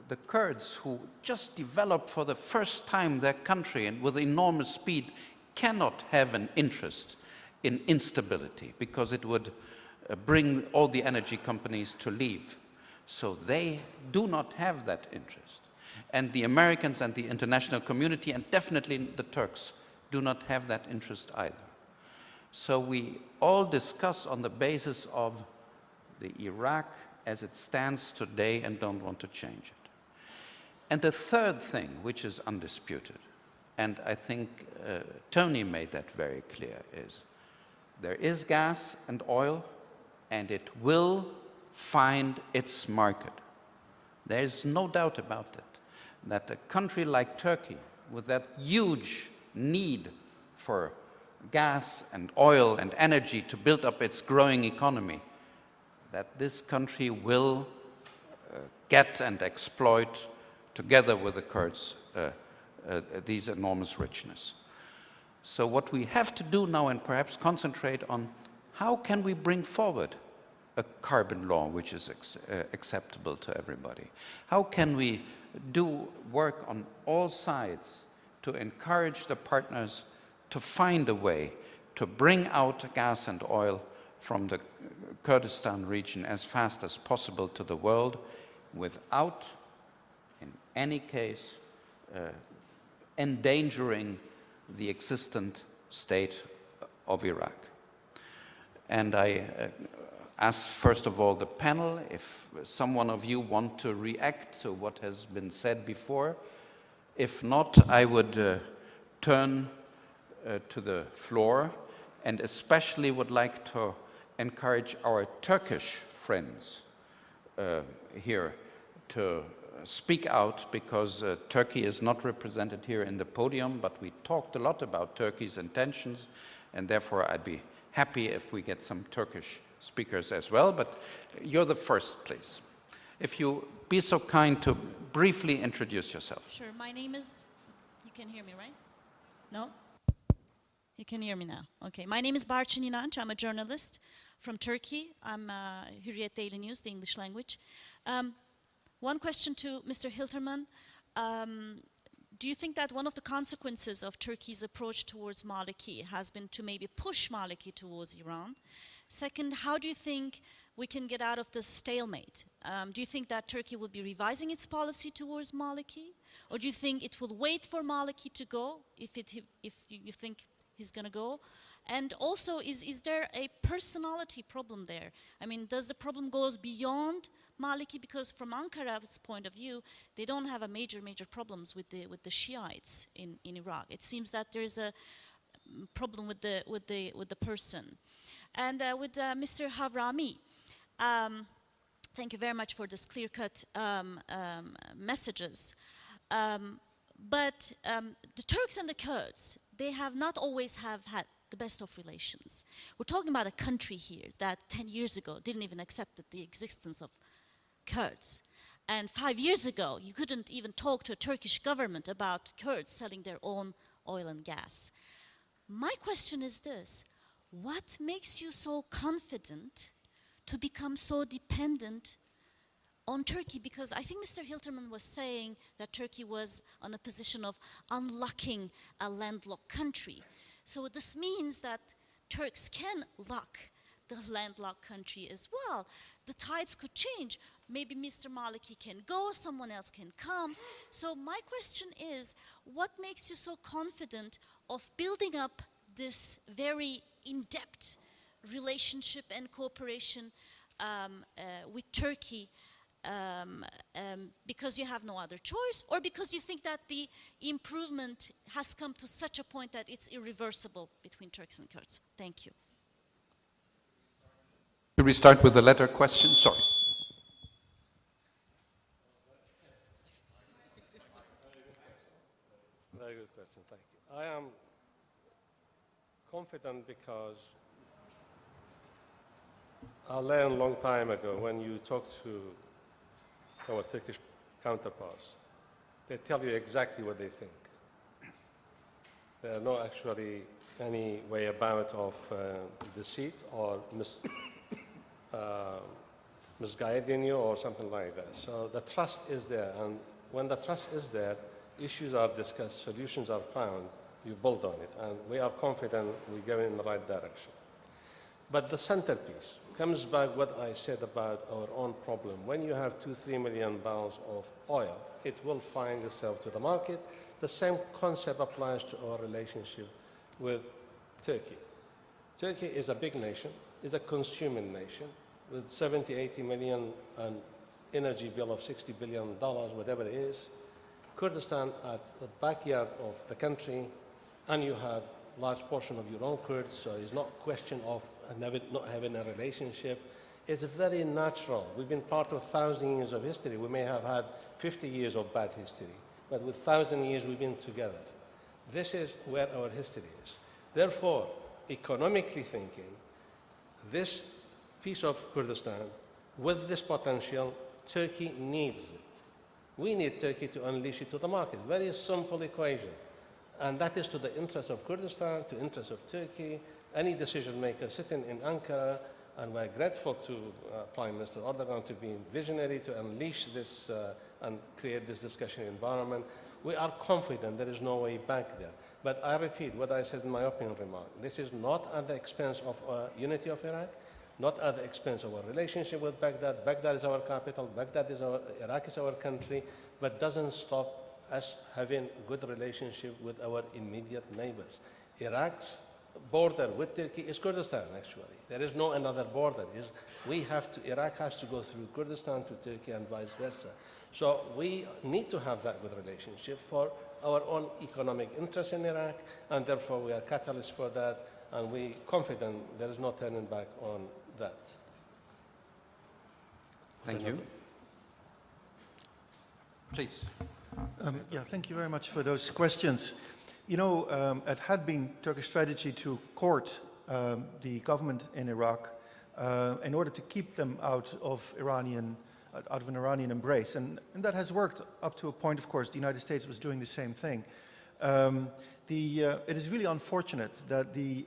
the Kurds who just developed for the first time their country and with enormous speed cannot have an interest in instability, because it would bring all the energy companies to leave. So they do not have that interest. And the Americans and the international community, and definitely the Turks, do not have that interest either. So we all discuss on the basis of the Iraq as it stands today and don't want to change it. And the third thing, which is undisputed, and I think Tony made that very clear, is there is gas and oil, and it will find its market. There is no doubt about it, that a country like Turkey, with that huge need for gas and oil and energy to build up its growing economy, that this country will get and exploit, together with the Kurds, these enormous richness. So what we have to do now, and perhaps concentrate on, how can we bring forward a carbon law which is acceptable to everybody? How can we do work on all sides to encourage the partners to find a way to bring out gas and oil from the Kurdistan region as fast as possible to the world, without, in any case, endangering the existent state of Iraq. And I ask, first of all, the panel, if someone of you want to react to what has been said before. If not, I would turn to the floor, and especially would like to encourage our Turkish friends here to speak out, because Turkey is not represented here in the podium, but we talked a lot about Turkey's intentions, and therefore I'd be happy if we get some Turkish speakers as well. But you're the first, please. If you be so kind to briefly introduce yourself. Sure, my name is, you can hear me, right? No? You can hear me now. Okay, my name is Barçın İnanç. I'm a journalist from Turkey. I'm Hürriyet Daily News, the English language. One question to Mr. Hiltermann. Do you think that one of the consequences of Turkey's approach towards Maliki has been to maybe push Maliki towards Iran? Second, how do you think we can get out of this stalemate? Do you think that Turkey will be revising its policy towards Maliki? Or do you think it will wait for Maliki to go, if you think he's going to go? And also, is there a personality problem there? I mean, does the problem goes beyond Maliki? Because from Ankara's point of view, they don't have a major problems with the Shiites in Iraq. It seems that there is a problem with the person. And with Mr. Hawrami, thank you very much for this clear-cut messages. But the Turks and the Kurds, they have not always have had the best of relations. We're talking about a country here that 10 years ago didn't even accept the existence of Kurds. And 5 years ago, you couldn't even talk to a Turkish government about Kurds selling their own oil and gas. My question is this: what makes you so confident to become so dependent on Turkey? Because I think Mr. Hiltermann was saying that Turkey was on a position of unlocking a landlocked country. So this means that Turks can lock the landlocked country as well. The tides could change. Maybe Mr. Maliki can go, someone else can come. So my question is, what makes you so confident of building up this very in-depth relationship and cooperation with Turkey? Because you have no other choice, or because you think that the improvement has come to such a point that it's irreversible between Turks and Kurds? Thank you. Should we start with the letter question? Sorry. Very good question, thank you. I am confident because I learned a long time ago when you talk to our Turkish counterparts, they tell you exactly what they think. There are not actually any way about of deceit or misguiding you or something like that. So the trust is there, and when the trust is there, issues are discussed, solutions are found, you build on it, and we are confident we go in the right direction. But the centerpiece comes back what I said about our own problem. When you have 2-3 million barrels of oil, it will find itself to the market. The same concept applies to our relationship with Turkey. Turkey is a big nation, is a consuming nation, with 70-80 million an energy bill of $60 billion, whatever it is. Kurdistan at the backyard of the country, and you have large portion of your own Kurds, so it's not a question of not having a relationship. It's very natural. We've been part of 1,000 years of history. We may have had 50 years of bad history, but with 1,000 years we've been together. This is where our history is. Therefore, economically thinking, this piece of Kurdistan, with this potential, Turkey needs it. We need Turkey to unleash it to the market. Very simple equation. And that is to the interest of Kurdistan, to the interest of Turkey, any decision maker sitting in Ankara, and we're grateful to Prime Minister Erdogan to be visionary to unleash this and create this discussion environment. We are confident there is no way back there. But I repeat what I said in my opening remark. This is not at the expense of unity of Iraq, not at the expense of our relationship with Baghdad. Baghdad is our capital, Iraq is our country, but doesn't stop us having good relationship with our immediate neighbors. Iraq's border with Turkey is Kurdistan, actually. There is no another border. Iraq has to go through Kurdistan to Turkey and vice versa. So we need to have that good relationship for our own economic interest in Iraq, and therefore we are catalysts for that, and we're confident there is no turning back on that. Thank you. Please. Yeah, thank you very much for those questions. You know, it had been Turkish strategy to court the government in Iraq in order to keep them out of an Iranian embrace. And that has worked up to a point. Of course, the United States was doing the same thing. It is really unfortunate that the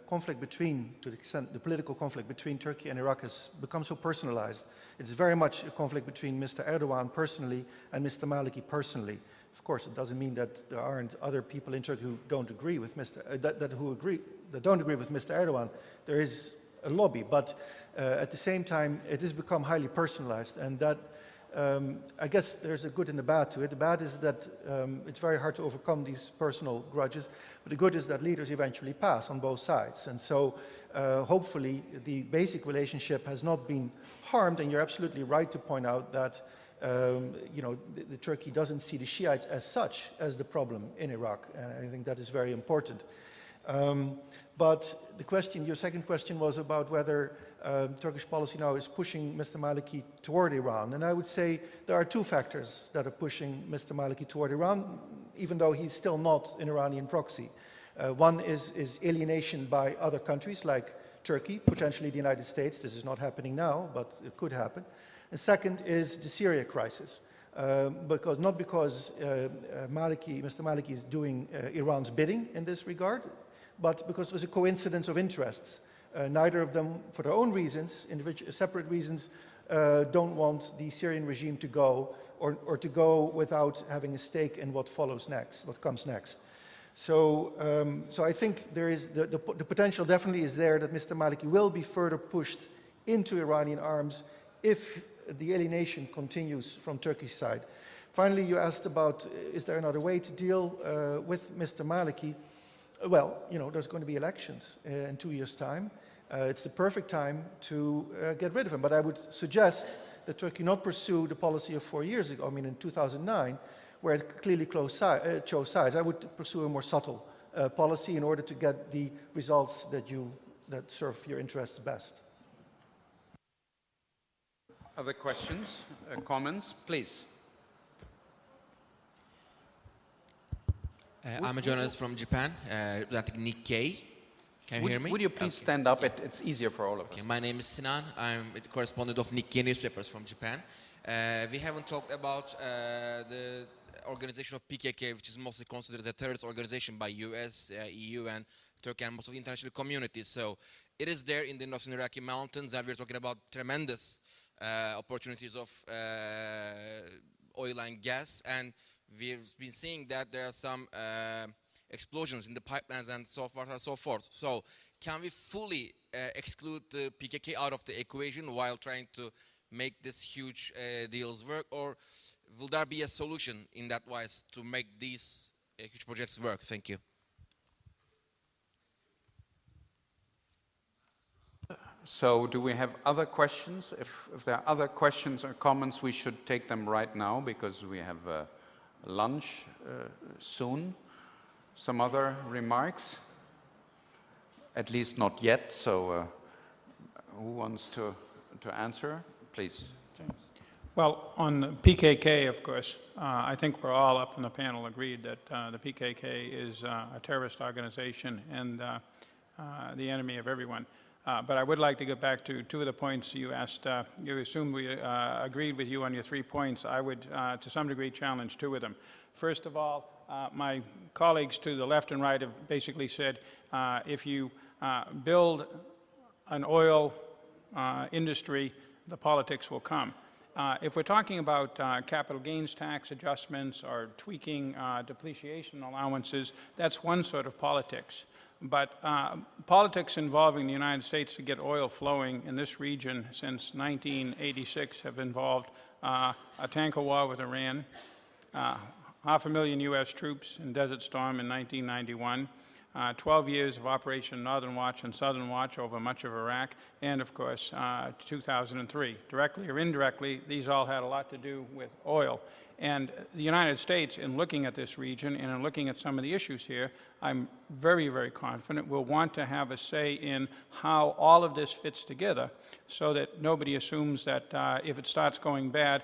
conflict between, to the extent the political conflict between Turkey and Iraq has become so personalized. It's very much a conflict between Mr. Erdogan personally and Mr. Maliki personally. Of course, it doesn't mean that there aren't other people in Turkey who don't agree with that don't agree with Mr. Erdogan. There is a lobby, but at the same time, it has become highly personalized, and that I guess there's a good and a bad to it. The bad is that it's very hard to overcome these personal grudges, but the good is that leaders eventually pass on both sides. And so hopefully the basic relationship has not been harmed, and you're absolutely right to point out that the Turkey doesn't see the Shiites as such as the problem in Iraq, and I think that is very important. But the question, your second question was about whether Turkish policy now is pushing Mr. Maliki toward Iran. And I would say there are two factors that are pushing Mr. Maliki toward Iran, even though he's still not an Iranian proxy. One is alienation by other countries like Turkey, potentially the United States. This is not happening now, but it could happen. And second is the Syria crisis. Not because Mr. Maliki is doing Iran's bidding in this regard, but because it was a coincidence of interests. Neither of them, for their own reasons, separate reasons, don't want the Syrian regime to go, or to go without having a stake in what follows next, what comes next. So I think there is the potential definitely is there that Mr. Maliki will be further pushed into Iranian arms if the alienation continues from Turkey's side. Finally, you asked about, is there another way to deal with Mr. Maliki? Well, there's going to be elections in 2 years' time. It's the perfect time to get rid of him. But I would suggest that Turkey not pursue the policy of 4 years ago, in 2009, where it clearly chose sides. I would pursue a more subtle policy in order to get the results that serve your interests best. Other questions, comments, please. I'm a journalist from Japan, representing Nikkei. Can you hear me? Would you please stand up? It's easier for all of us. My name is Sinan. I'm a correspondent of Nikkei newspapers from Japan. We haven't talked about the organization of PKK, which is mostly considered a terrorist organization by US, EU, and Turkey, and most of the international communities. So it is there in the northern Iraqi mountains, and we're talking about tremendous opportunities of oil and gas. And we've been seeing that there are some explosions in the pipelines and so far and so forth. So can we fully exclude the PKK out of the equation while trying to make these huge deals work, or will there be a solution in that wise to make these huge projects work? Thank you. So do we have other questions? If there are other questions or comments, we should take them right now because we have lunch soon. Some other remarks? At least not yet, so who wants to answer? Please, James. Well, on the PKK, of course, I think we're all up in the panel agreed that the PKK is a terrorist organization and the enemy of everyone. But I would like to get back to two of the points you asked. You assumed we agreed with you on your 3 points. I would, to some degree, challenge two of them. First of all, my colleagues to the left and right have basically said if you build an oil industry, the politics will come. If we're talking about capital gains tax adjustments or tweaking depreciation allowances, that's one sort of politics. But politics involving the United States to get oil flowing in this region since 1986 have involved a tanker war with Iran, 500,000 U.S. troops in Desert Storm in 1991, 12 years of Operation Northern Watch and Southern Watch over much of Iraq, and of course 2003. Directly or indirectly, these all had a lot to do with oil. And the United States, in looking at this region and in looking at some of the issues here, I'm very, very confident will want to have a say in how all of this fits together so that nobody assumes that if it starts going bad,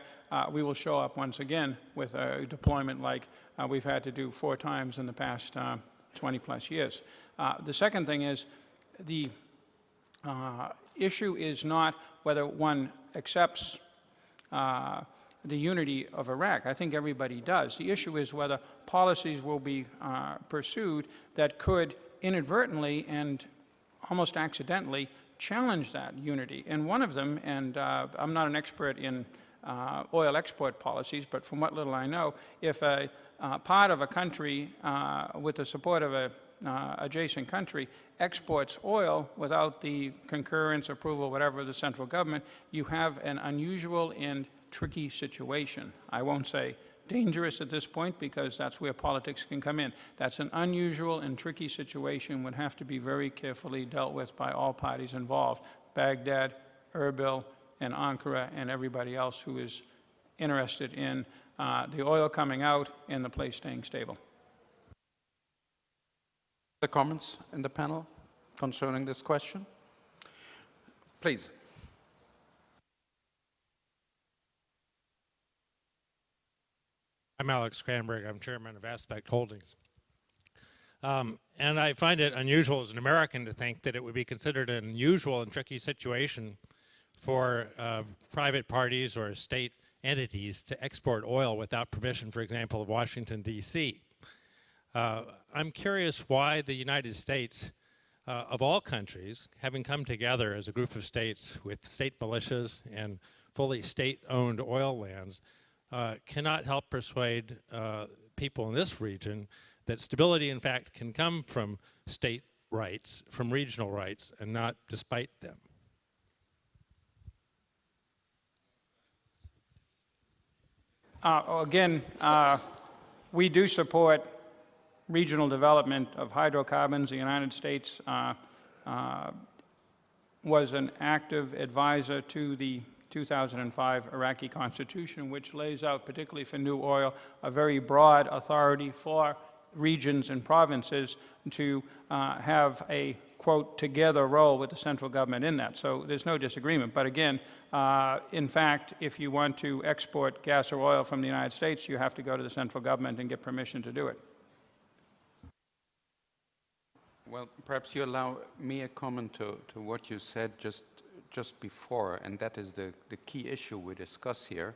we will show up once again with a deployment like we've had to do 4 times in the past 20 plus years. The second thing is the issue is not whether one accepts the unity of Iraq. I think everybody does. The issue is whether policies will be pursued that could inadvertently and almost accidentally challenge that unity. And one of them, and I'm not an expert in oil export policies, but from what little I know, if a part of a country with the support of a adjacent country exports oil without the concurrence, approval, whatever, of the central government, you have an unusual and tricky situation. I won't say dangerous at this point because that's where politics can come in. That's an unusual and tricky situation, would have to be very carefully dealt with by all parties involved, Baghdad, Erbil, and Ankara, and everybody else who is interested in the oil coming out and the place staying stable. The comments in the panel concerning this question? Please. I'm Alex Cranberg. I'm chairman of Aspect Holdings. And I find it unusual as an American to think that it would be considered an unusual and tricky situation for private parties or state entities to export oil without permission, for example, of Washington, D.C. I'm curious why the United States, of all countries, having come together as a group of states with state militias and fully state-owned oil lands, cannot help persuade people in this region that stability, in fact, can come from state rights, from regional rights, and not despite them. Again, we do support regional development of hydrocarbons. The United States was an active advisor to the 2005 Iraqi Constitution, which lays out, particularly for new oil, a very broad authority for regions and provinces to have a, quote, together role with the central government in that. So there's no disagreement. But again, in fact, if you want to export gas or oil from the United States, you have to go to the central government and get permission to do it. Well, perhaps you allow me a comment to what you said just before, and that is the key issue we discuss here.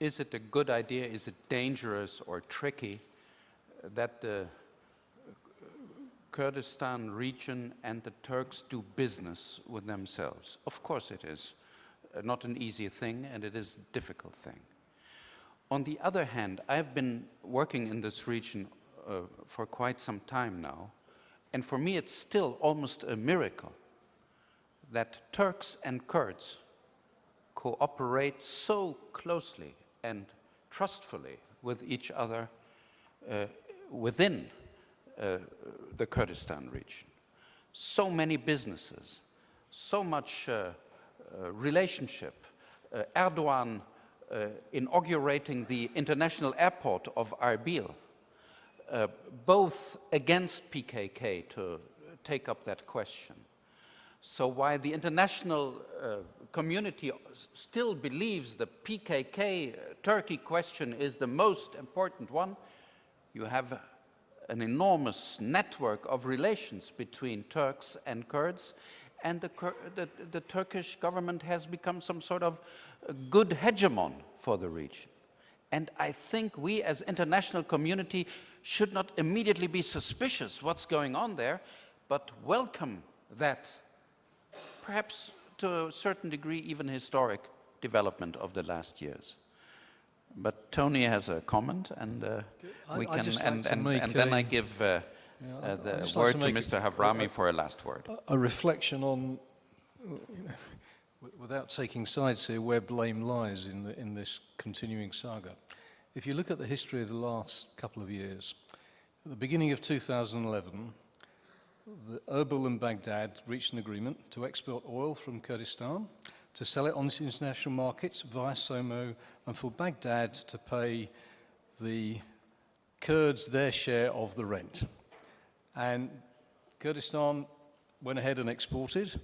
Is it a good idea, is it dangerous or tricky that the Kurdistan region and the Turks do business with themselves? Of course it is not an easy thing, and it is a difficult thing. On the other hand, I've been working in this region for quite some time now, and for me it's still almost a miracle that Turks and Kurds cooperate so closely and trustfully with each other within the Kurdistan region. So many businesses, so much relationship. Erdogan inaugurating the international airport of Erbil, both against PKK, to take up that question. So while the international community still believes the PKK-Turkey question is the most important one, you have an enormous network of relations between Turks and Kurds, and the Turkish government has become some sort of good hegemon for the region. And I think we as international community should not immediately be suspicious what's going on there, but welcome that, perhaps to a certain degree, even historic development of the last years. But Tony has a comment, and we can, and then I give the word to Mr. Hawrami for a last word. A reflection on, without taking sides here, where blame lies in this continuing saga. If you look at the history of the last couple of years, at the beginning of 2011, Erbil and Baghdad reached an agreement to export oil from Kurdistan, to sell it on international markets via SOMO, and for Baghdad to pay the Kurds their share of the rent. And Kurdistan went ahead and exported,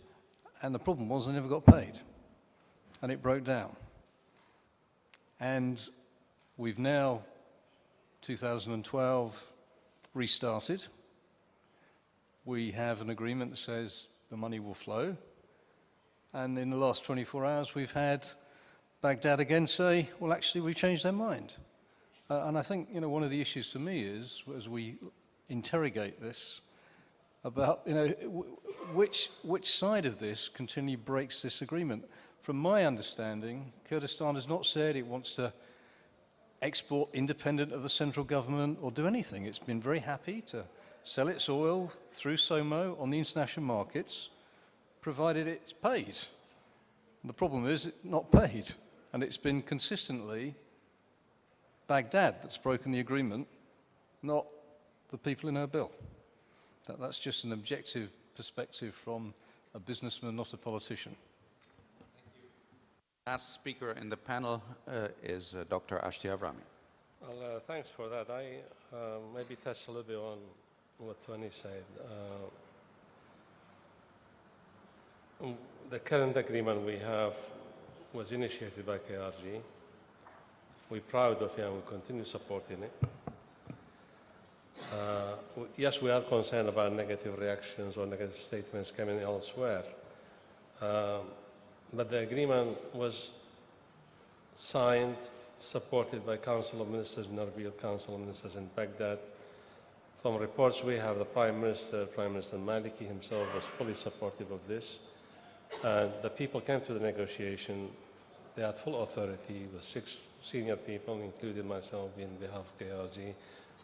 and the problem was they never got paid, and it broke down. And we've now, 2012, restarted. We have an agreement that says the money will flow. And in the last 24 hours, we've had Baghdad again say, well, actually, we've changed their mind. And I think, one of the issues to me is, as we interrogate this, about, which side of this continually breaks this agreement. From my understanding, Kurdistan has not said it wants to export independent of the central government or do anything. It's been very happy to sell its oil through SOMO on the international markets, provided it's paid. The problem is it's not paid, and it's been consistently Baghdad that's broken the agreement, not the people in Erbil. That's just an objective perspective from a businessman, not a politician. Last speaker in the panel is Dr. Ashti Hawrami. Well, thanks for that. I maybe touch a little bit on what Tony said. The current agreement we have was initiated by KRG. We're proud of it and we continue supporting it. Yes, we are concerned about negative reactions or negative statements coming elsewhere. But the agreement was signed, supported by Council of Ministers in Erbil, Council of Ministers in Baghdad. From reports we have, the Prime Minister Maliki himself was fully supportive of this. And the people came to the negotiation. They had full authority with 6 senior people, including myself in behalf of KRG.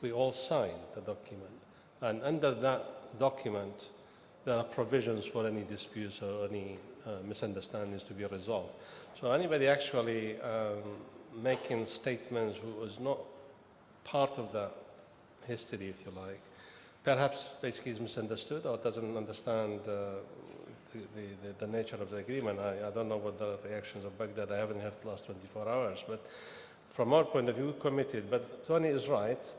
We all signed the document. And under that document, there are provisions for any disputes or any misunderstandings to be resolved. So anybody actually making statements who was not part of that history, if you like, perhaps basically is misunderstood or doesn't understand the nature of the agreement. I don't know what the reactions of Baghdad. I haven't heard the last 24 hours. But from our point of view, we're committed. But Tony is right.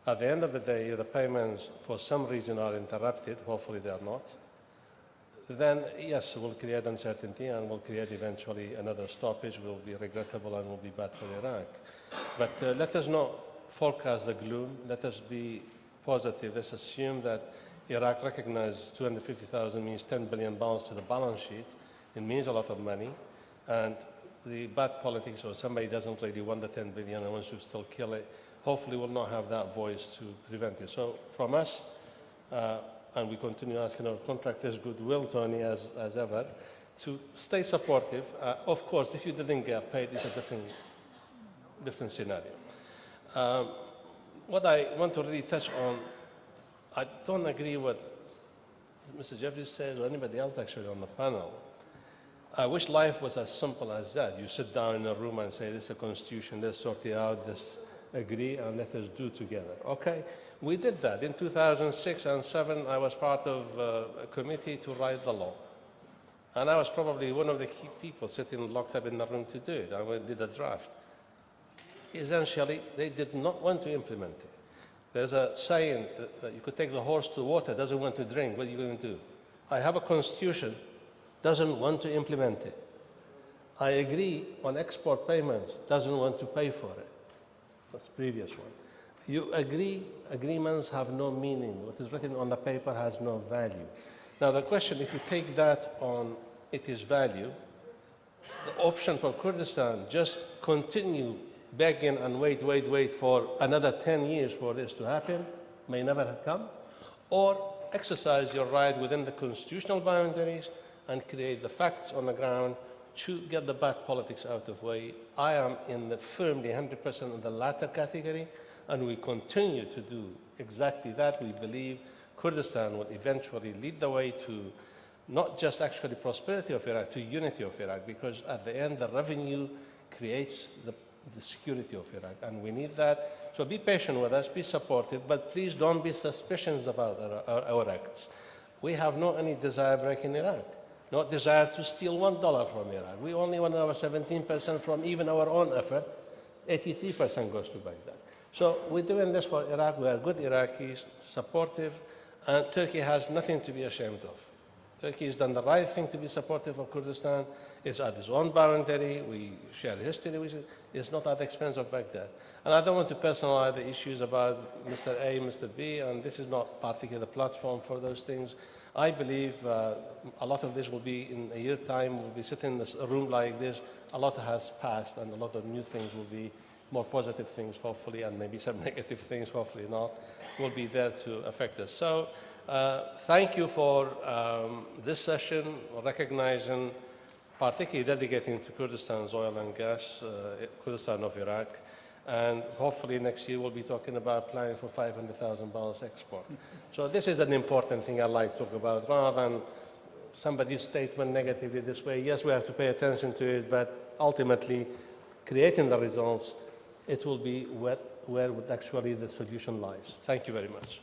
At the end of the day, if the payments for some reason are interrupted, hopefully they are not, then yes, we'll create uncertainty and we'll create eventually another stoppage, will be regrettable and will be bad for Iraq. But let us not forecast the gloom. Let us be positive. Let's assume that Iraq recognizes 250,000 means 10 billion pounds to the balance sheet. It means a lot of money. And the bad politics or somebody doesn't really want the 10 billion and wants to still kill it, hopefully we'll not have that voice to prevent it. So from us, and we continue asking our contractors goodwill, Tony, as ever, to stay supportive. Of course, if you didn't get paid, it's a different scenario. What I want to really touch on, I don't agree with Mr. Jeffries says or anybody else actually on the panel. I wish life was as simple as that. You sit down in a room and say, this is a constitution, let's sort it out, let's agree, and let us do together. Okay, we did that. In 2006 and 2007, I was part of a committee to write the law. And I was probably one of the key people sitting locked up in the room to do it. I did a draft. Essentially, they did not want to implement it. There's a saying that you could take the horse to water, doesn't want to drink, what are you going to do? I have a constitution, doesn't want to implement it. I agree on export payments, doesn't want to pay for it. That's the previous one. You agree, agreements have no meaning. What is written on the paper has no value. Now the question, if you take that on its value, the option for Kurdistan, just continue begging and wait for another 10 years for this to happen, may never have come, or exercise your right within the constitutional boundaries and create the facts on the ground to get the bad politics out of the way. I am firmly 100% in the latter category, and we continue to do exactly that. We believe Kurdistan will eventually lead the way to not just actually prosperity of Iraq, to unity of Iraq, because at the end the revenue creates the security of Iraq, and we need that. So be patient with us, be supportive, but please don't be suspicious about our acts. We have no any desire breaking Iraq, no desire to steal $1 from Iraq. We only want our 17% from even our own effort. 83% goes to Baghdad. So we're doing this for Iraq. We are good Iraqis, supportive, and Turkey has nothing to be ashamed of. Turkey has done the right thing to be supportive of Kurdistan. It's at its own boundary. We share history. It's not at the expense of Baghdad. And I don't want to personalize the issues about Mr. A, Mr. B, and this is not particularly the platform for those things. I believe a lot of this will be in a year's time. We'll be sitting in a room like this. A lot has passed, and a lot of new things will be more positive things, hopefully, and maybe some negative things, hopefully not, will be there to affect us. So thank you for this session, recognizing, particularly dedicating to Kurdistan's oil and gas, Kurdistan of Iraq, and hopefully next year we'll be talking about planning for 500,000 barrels export. So this is an important thing I'd like to talk about, rather than somebody's statement negatively this way. Yes, we have to pay attention to it, but ultimately, creating the results, it will be where actually the solution lies. Thank you very much.